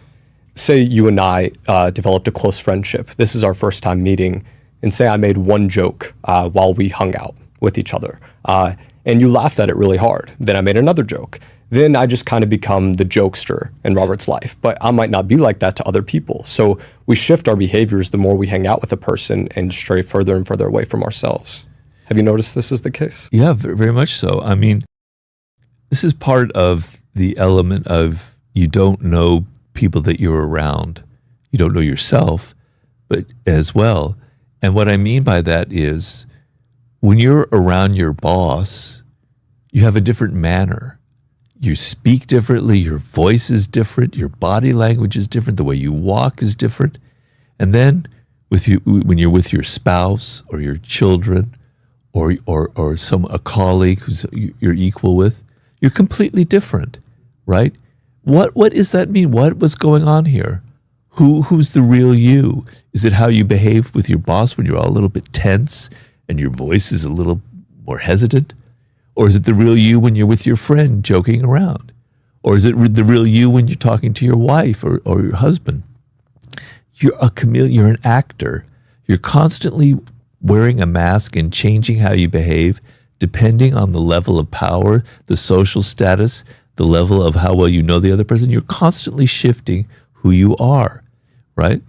say you and I developed a close friendship. This is our first time meeting. And say I made one joke while we hung out with each other. And you laughed at it really hard. Then I made another joke. Then I just kind of become the jokester in Robert's life. But I might not be like that to other people. So we shift our behaviors the more we hang out with a person and stray further and further away from ourselves. Have you noticed this is the case? Yeah, very much so. I mean, this is part of the element of you don't know people that you're around. You don't know yourself, but as well. And what I mean by that is when you're around your boss, you have a different manner. You speak differently, your voice is different, your body language is different, the way you walk is different. And then with you when you're with your spouse or your children or a colleague who's you're equal with. You're completely different, right? What does that mean? What was going on here? Who's the real you? Is it how you behave with your boss when you're all a little bit tense and your voice is a little more hesitant? Or is it the real you when you're with your friend joking around? Or is it the real you when you're talking to your wife or your husband? You're a chameleon, you're an actor. You're constantly wearing a mask and changing how you behave depending on the level of power, the social status, the level of how well you know the other person. You're constantly shifting who you are, right?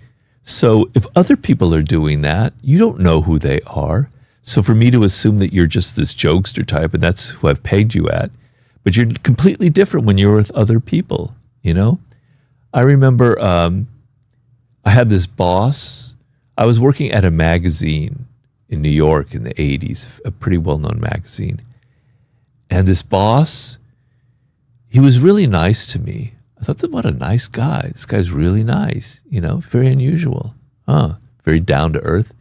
So if other people are doing that, you don't know who they are. So for me to assume that you're just this jokester type and that's who I've pegged you at, but you're completely different when you're with other people, you know? I remember I had this boss. I was working at a magazine in New York in the 80s, a pretty well-known magazine. And this boss, he was really nice to me. I thought, what a nice guy. This guy's really nice, you know, very unusual. Very down to earth.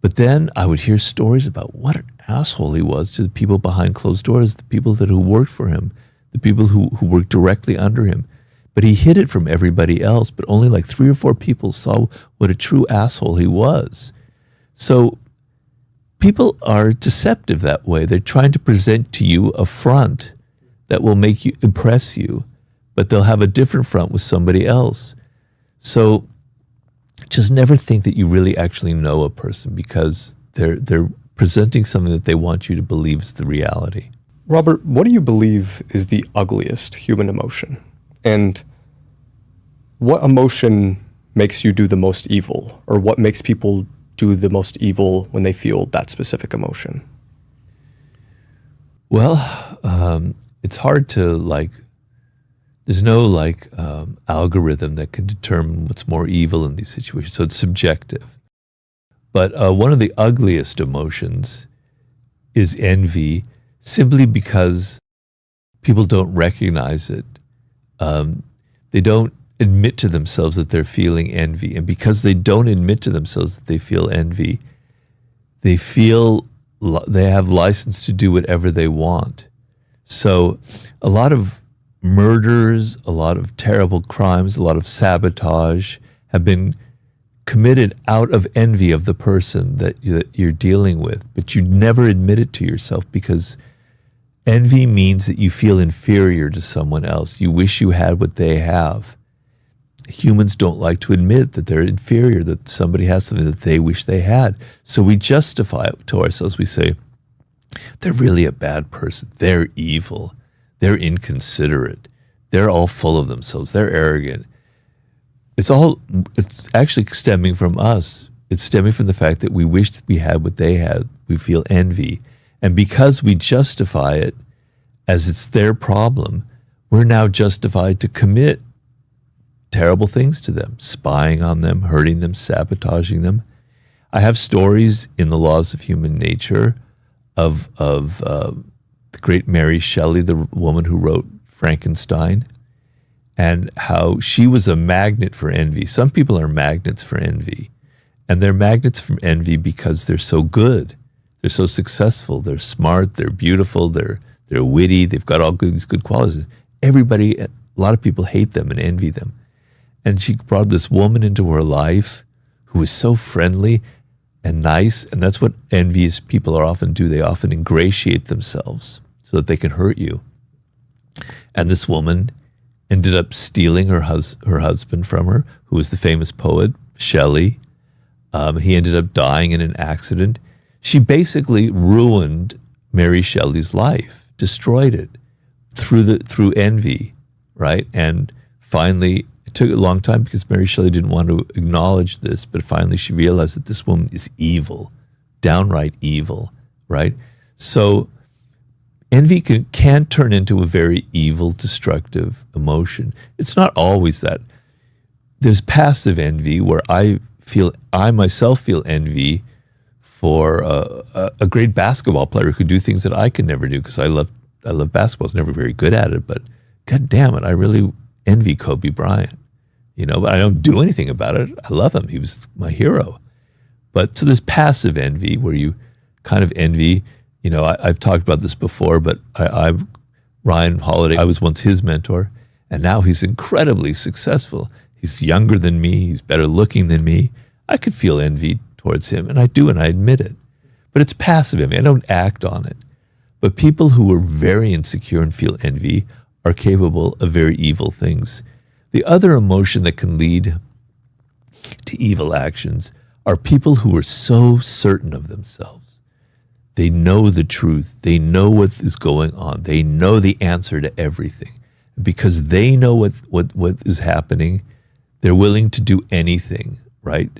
But then I would hear stories about what an asshole he was to the people behind closed doors, the people who worked for him, the people who worked directly under him. But he hid it from everybody else, but only like 3 or 4 people saw what a true asshole he was. So people are deceptive that way. They're trying to present to you a front that will make you impress you, but they'll have a different front with somebody else. So just never think that you really actually know a person because they're presenting something that they want you to believe is the reality. Robert, what do you believe is the ugliest human emotion? And what emotion makes you do the most evil? Or what makes people do the most evil when they feel that specific emotion? Well, it's hard to there's no algorithm that can determine what's more evil in these situations. So it's subjective. But one of the ugliest emotions is envy, simply because people don't recognize it. They don't admit to themselves that they're feeling envy. And because they don't admit to themselves that they feel envy, they feel they have license to do whatever they want. So a lot of murders, a lot of terrible crimes, a lot of sabotage have been committed out of envy of the person that you're dealing with. But you never admit it to yourself because envy means that you feel inferior to someone else. You wish you had what they have. Humans don't like to admit that they're inferior, that somebody has something that they wish they had. So we justify it to ourselves. We say, they're really a bad person. They're evil. They're inconsiderate. They're all full of themselves. They're arrogant. It's actually stemming from us. It's stemming from the fact that we wished we had what they had. We feel envy. And because we justify it as it's their problem, we're now justified to commit terrible things to them, spying on them, hurting them, sabotaging them. I have stories in the Laws of Human Nature of the great Mary Shelley, the woman who wrote Frankenstein, and how she was a magnet for envy. Some people are magnets for envy, and they're magnets from envy because they're so good. They're so successful. They're smart. They're beautiful. They're witty. They've got all these good qualities. Everybody, a lot of people hate them and envy them. And she brought this woman into her life who was so friendly and nice. And that's what envious people often do. They often ingratiate themselves so that they can hurt you. And this woman ended up stealing her husband from her, who was the famous poet, Shelley. He ended up dying in an accident. She basically ruined Mary Shelley's life, destroyed it through envy, right? And finally, it took a long time because Mary Shelley didn't want to acknowledge this, but finally she realized that this woman is evil, downright evil, right? So envy can turn into a very evil, destructive emotion. It's not always that. There's passive envy where I myself feel envy for a great basketball player who could do things that I could never do because I love basketball. I was never very good at it, but God damn it, I really envy Kobe Bryant. But I don't do anything about it. I love him. He was my hero. But so there's passive envy where you kind of envy, I've talked about this before, but Ryan Holiday, I was once his mentor, and now he's incredibly successful. He's younger than me. He's better looking than me. I could feel envy towards him, and I do, and I admit it. But it's passive envy. I don't act on it. But people who are very insecure and feel envy are capable of very evil things. The other emotion that can lead to evil actions are people who are so certain of themselves. They know the truth. They know what is going on. They know the answer to everything. Because they know what is happening, they're willing to do anything, right?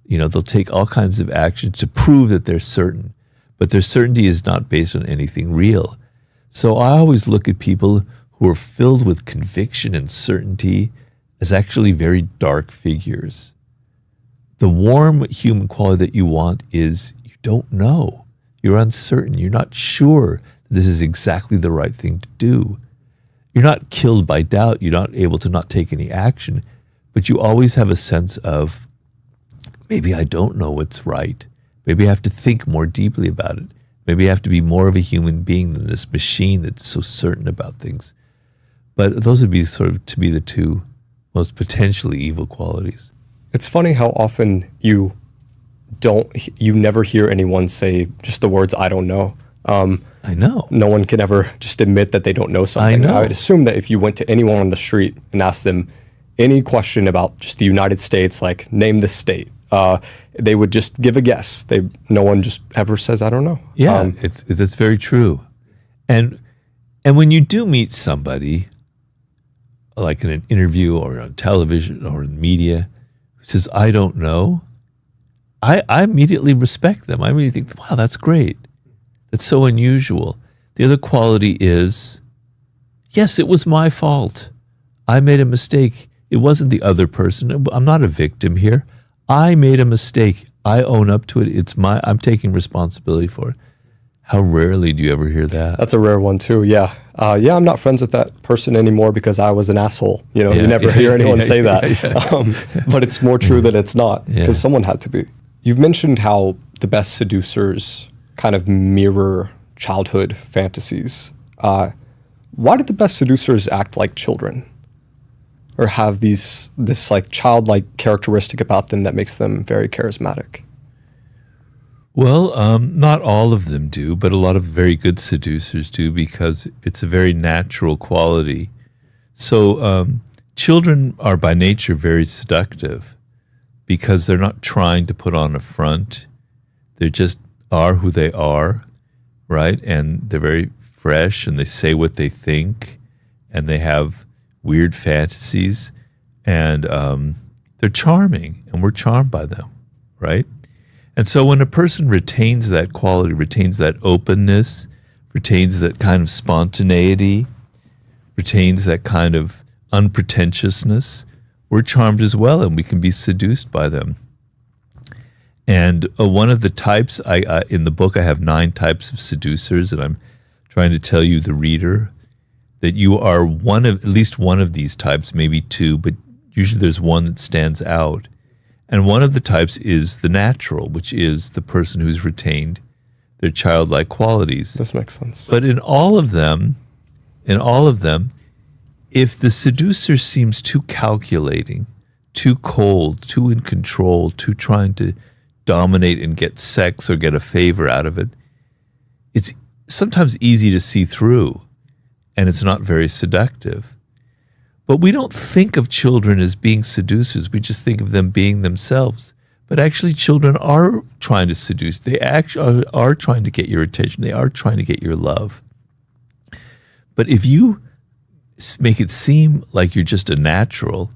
They'll take all kinds of actions to prove that they're certain. But their certainty is not based on anything real. So I always look at people who are filled with conviction and certainty as actually very dark figures. The warm human quality that you want is you don't know. You're uncertain. You're not sure that this is exactly the right thing to do. You're not killed by doubt. You're not able to not take any action. But you always have a sense of, maybe I don't know what's right. Maybe I have to think more deeply about it. Maybe I have to be more of a human being than this machine that's so certain about things. But those would be sort of, to me, the two most potentially evil qualities. It's funny how often you never hear anyone say just the words, I don't know. I know. No one can ever just admit that they don't know something. I know. I would assume that if you went to anyone on the street and asked them any question about just the United States, like name the state, they would just give a guess. No one just ever says, I don't know. Yeah, it's very true. And when you do meet somebody, like in an interview or on television or in media, who says, I don't know, I immediately respect them. I immediately think, wow, that's great. That's so unusual. The other quality is, yes, it was my fault. I made a mistake. It wasn't the other person. I'm not a victim here. I made a mistake. I own up to it. I'm taking responsibility for it. How rarely do you ever hear that? That's a rare one too. Yeah. I'm not friends with that person anymore because I was an asshole. You never hear anyone say that. But it's more true that it's not because someone had to be. You've mentioned how the best seducers kind of mirror childhood fantasies. Why did the best seducers act like children? Or have this like childlike characteristic about them that makes them very charismatic? Well, not all of them do, but a lot of very good seducers do because it's a very natural quality. So children are by nature very seductive because they're not trying to put on a front. They just are who they are, right? And they're very fresh and they say what they think and they have weird fantasies, and they're charming, and we're charmed by them, right? And so when a person retains that quality, retains that openness, retains that kind of spontaneity, retains that kind of unpretentiousness, we're charmed as well, and we can be seduced by them. And one of the types, in the book I have 9 types of seducers, and I'm trying to tell you, the reader, that you are at least one of these types, maybe 2, but usually there's one that stands out. And one of the types is the natural, which is the person who's retained their childlike qualities. This makes sense. But in all of them, if the seducer seems too calculating, too cold, too in control, too trying to dominate and get sex or get a favor out of it, it's sometimes easy to see through. And it's not very seductive. But we don't think of children as being seducers. We just think of them being themselves. But actually, children are trying to seduce. They actually are trying to get your attention. They are trying to get your love. But if you make it seem like you're just a natural,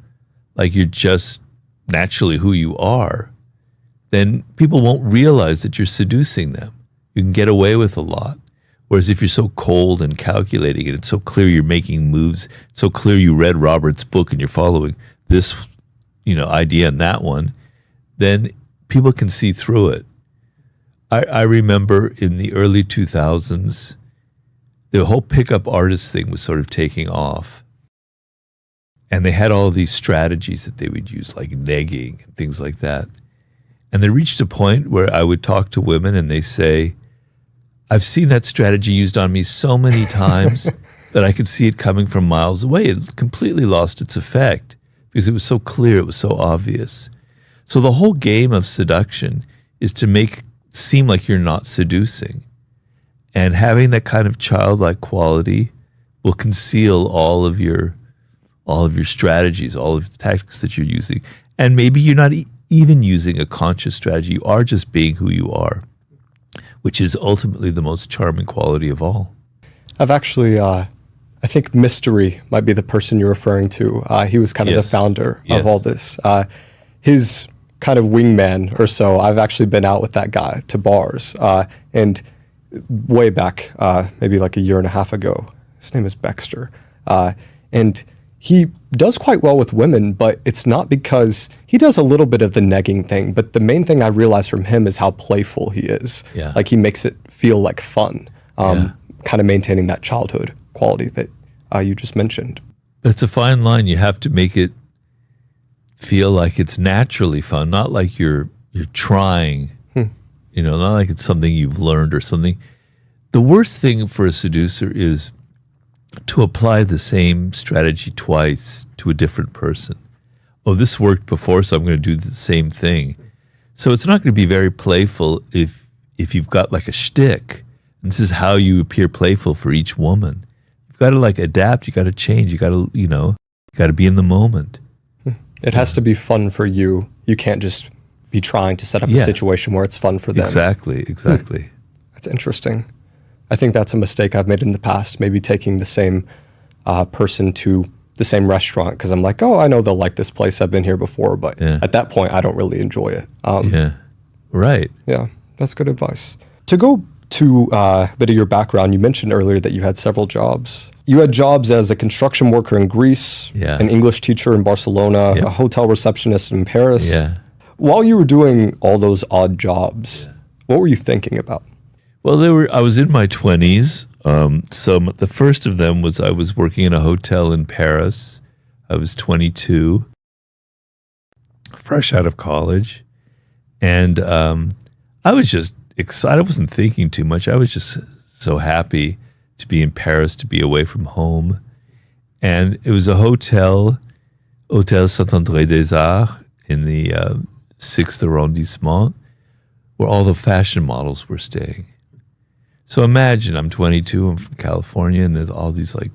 like you're just naturally who you are, then people won't realize that you're seducing them. You can get away with a lot. Whereas if you're so cold and calculating and it's so clear you're making moves, so clear you read Robert's book and you're following this, idea and that one, then people can see through it. I remember in the early 2000s, the whole pickup artist thing was sort of taking off. And they had all these strategies that they would use, like negging and things like that. And they reached a point where I would talk to women and they say, I've seen that strategy used on me so many times that I could see it coming from miles away. It completely lost its effect because it was so clear, it was so obvious. So the whole game of seduction is to make it seem like you're not seducing. And having that kind of childlike quality will conceal all of your strategies, all of the tactics that you're using. And maybe you're not even using a conscious strategy. You are just being who you are, which is ultimately the most charming quality of all. I've actually, I think Mystery might be the person you're referring to. He was kind of the founder of all this. His kind of wingman or so, I've actually been out with that guy to bars. And way back, maybe like a year and a half ago, his name is Baxter. And he does quite well with women, but it's not because he does a little bit of the negging thing. But the main thing I realized from him is how playful he is. Yeah. Like he makes it feel like fun, kind of maintaining that childhood quality that you just mentioned. But it's a fine line. You have to make it feel like it's naturally fun, not like you're trying, not like it's something you've learned or something. The worst thing for a seducer is to apply the same strategy twice to a different person. Oh, this worked before, so I'm going to do the same thing. So it's not going to be very playful if you've got like a shtick. And this is how you appear playful for each woman. You've got to like adapt. You got to change. You got to, you got to be in the moment. It has to be fun for you. You can't just be trying to set up a situation where it's fun for them. Exactly. That's interesting. I think that's a mistake I've made in the past, maybe taking the same person to the same restaurant because I'm like, oh, I know they'll like this place. I've been here before. But at that point, I don't really enjoy it. Right. Yeah, that's good advice. To go to a bit of your background, you mentioned earlier that you had several jobs. You had jobs as a construction worker in Greece, an English teacher in Barcelona, a hotel receptionist in Paris. Yeah. While you were doing all those odd jobs, what were you thinking about? Well, I was in my 20s. So the first of them was I was working in a hotel in Paris. I was 22, fresh out of college. And I was just excited. I wasn't thinking too much. I was just so happy to be in Paris, to be away from home. And it was a Hotel Saint-André des Arts in the 6th arrondissement, where all the fashion models were staying. So imagine I'm 22, I'm from California, and there's all these like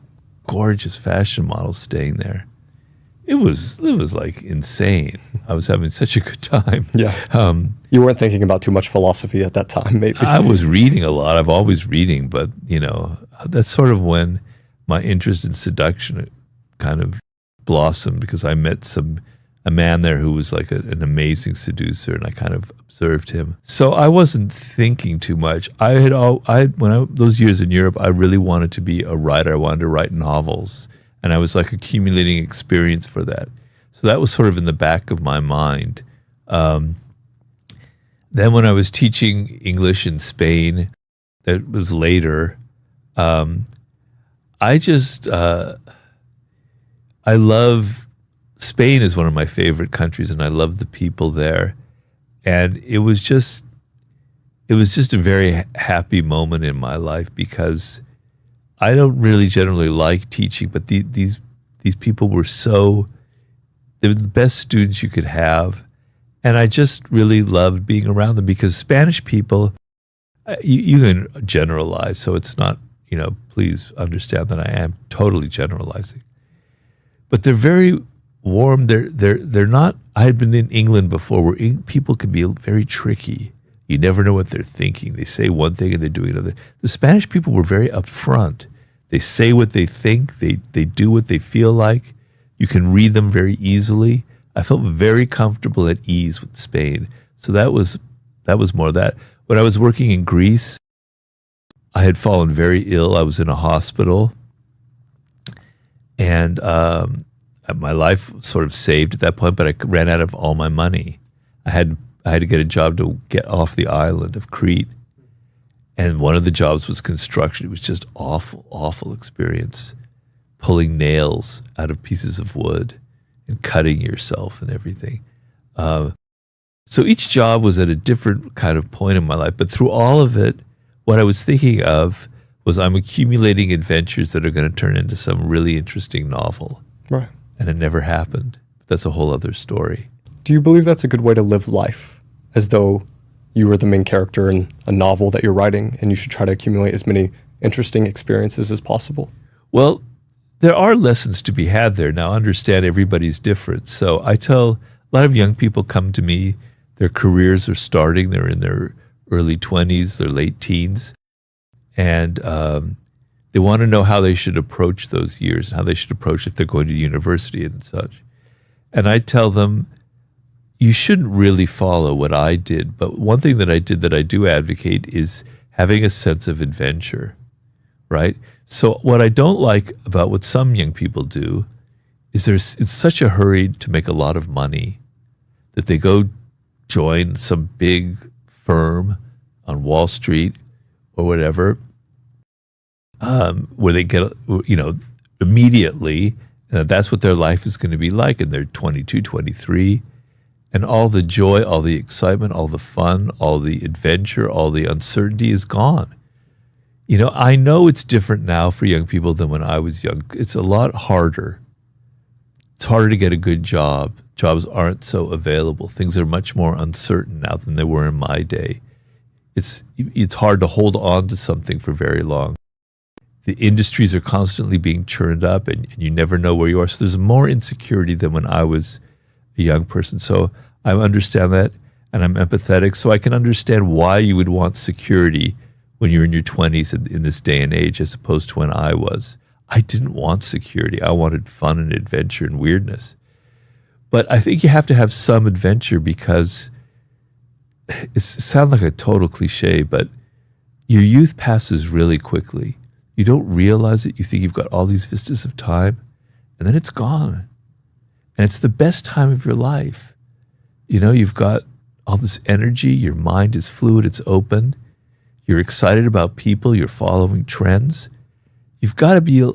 gorgeous fashion models staying there. It was like insane. I was having such a good time. Yeah. You weren't thinking about too much philosophy at that time, maybe. I was reading a lot. I've always reading, but that's sort of when my interest in seduction kind of blossomed because I met a man there who was like an amazing seducer, and I kind of observed him. So I wasn't thinking too much. Those years in Europe, I really wanted to be a writer. I wanted to write novels, and I was like accumulating experience for that. So that was sort of in the back of my mind. Then when I was teaching English in Spain, that was later. I love. Spain is one of my favorite countries, and I love the people there. And it was just a very happy moment in my life because I don't really generally like teaching, but these people were they were the best students you could have. And I just really loved being around them because Spanish people, you can generalize, so it's not, please understand that I am totally generalizing. But they're very warm. They're not. I had been in England before, where people can be very tricky. You never know what they're thinking. They say one thing and they're doing another. The Spanish people were very upfront. They say what they think. They do what they feel like. You can read them very easily. I felt very comfortable at ease with Spain. So that was more of that. When I was working in Greece, I had fallen very ill. I was in a hospital, and my life was sort of saved at that point, but I ran out of all my money. I had to get a job to get off the island of Crete. And one of the jobs was construction. It was just awful, awful experience. pulling nails out of pieces of wood and cutting yourself and everything. So each job was at a different kind of point in my life. But through all of it, what I was thinking of was I'm accumulating adventures that are going to turn into some really interesting novel. Right. And it never happened. That's a whole other story. Do you believe that's a good way to live life? As though you were the main character in a novel that you're writing and you should try to accumulate as many interesting experiences as possible? Well, there are lessons to be had there. Now, understand everybody's different. So I tell a lot of young people come to me, their careers are starting, they're in their early 20s, their late teens, and they want to know how they should approach those years and how they should approach if they're going to university and such. And I tell them, you shouldn't really follow what I did, but one thing that I did that I do advocate is having a sense of adventure, right? So what I don't like about what some young people do is they're in such a hurry to make a lot of money that they go join some big firm on Wall Street or whatever, where they get, immediately, that's what their life is going to be like. And they're 22, 23, and all the joy, all the excitement, all the fun, all the adventure, all the uncertainty is gone. I know it's different now for young people than when I was young. It's a lot harder. It's harder to get a good job. Jobs aren't so available. Things are much more uncertain now than they were in my day. It's hard to hold on to something for very long. The industries are constantly being churned up and you never know where you are. So there's more insecurity than when I was a young person. So I understand that and I'm empathetic. So I can understand why you would want security when you're in your 20s in this day and age as opposed to when I was. I didn't want security. I wanted fun and adventure and weirdness. But I think you have to have some adventure because it sounds like a total cliche, but your youth passes really quickly. You don't realize it. You think you've got all these vistas of time, and then it's gone. And it's the best time of your life. You've got all this energy. Your mind is fluid. It's open. You're excited about people. You're following trends. You've got to be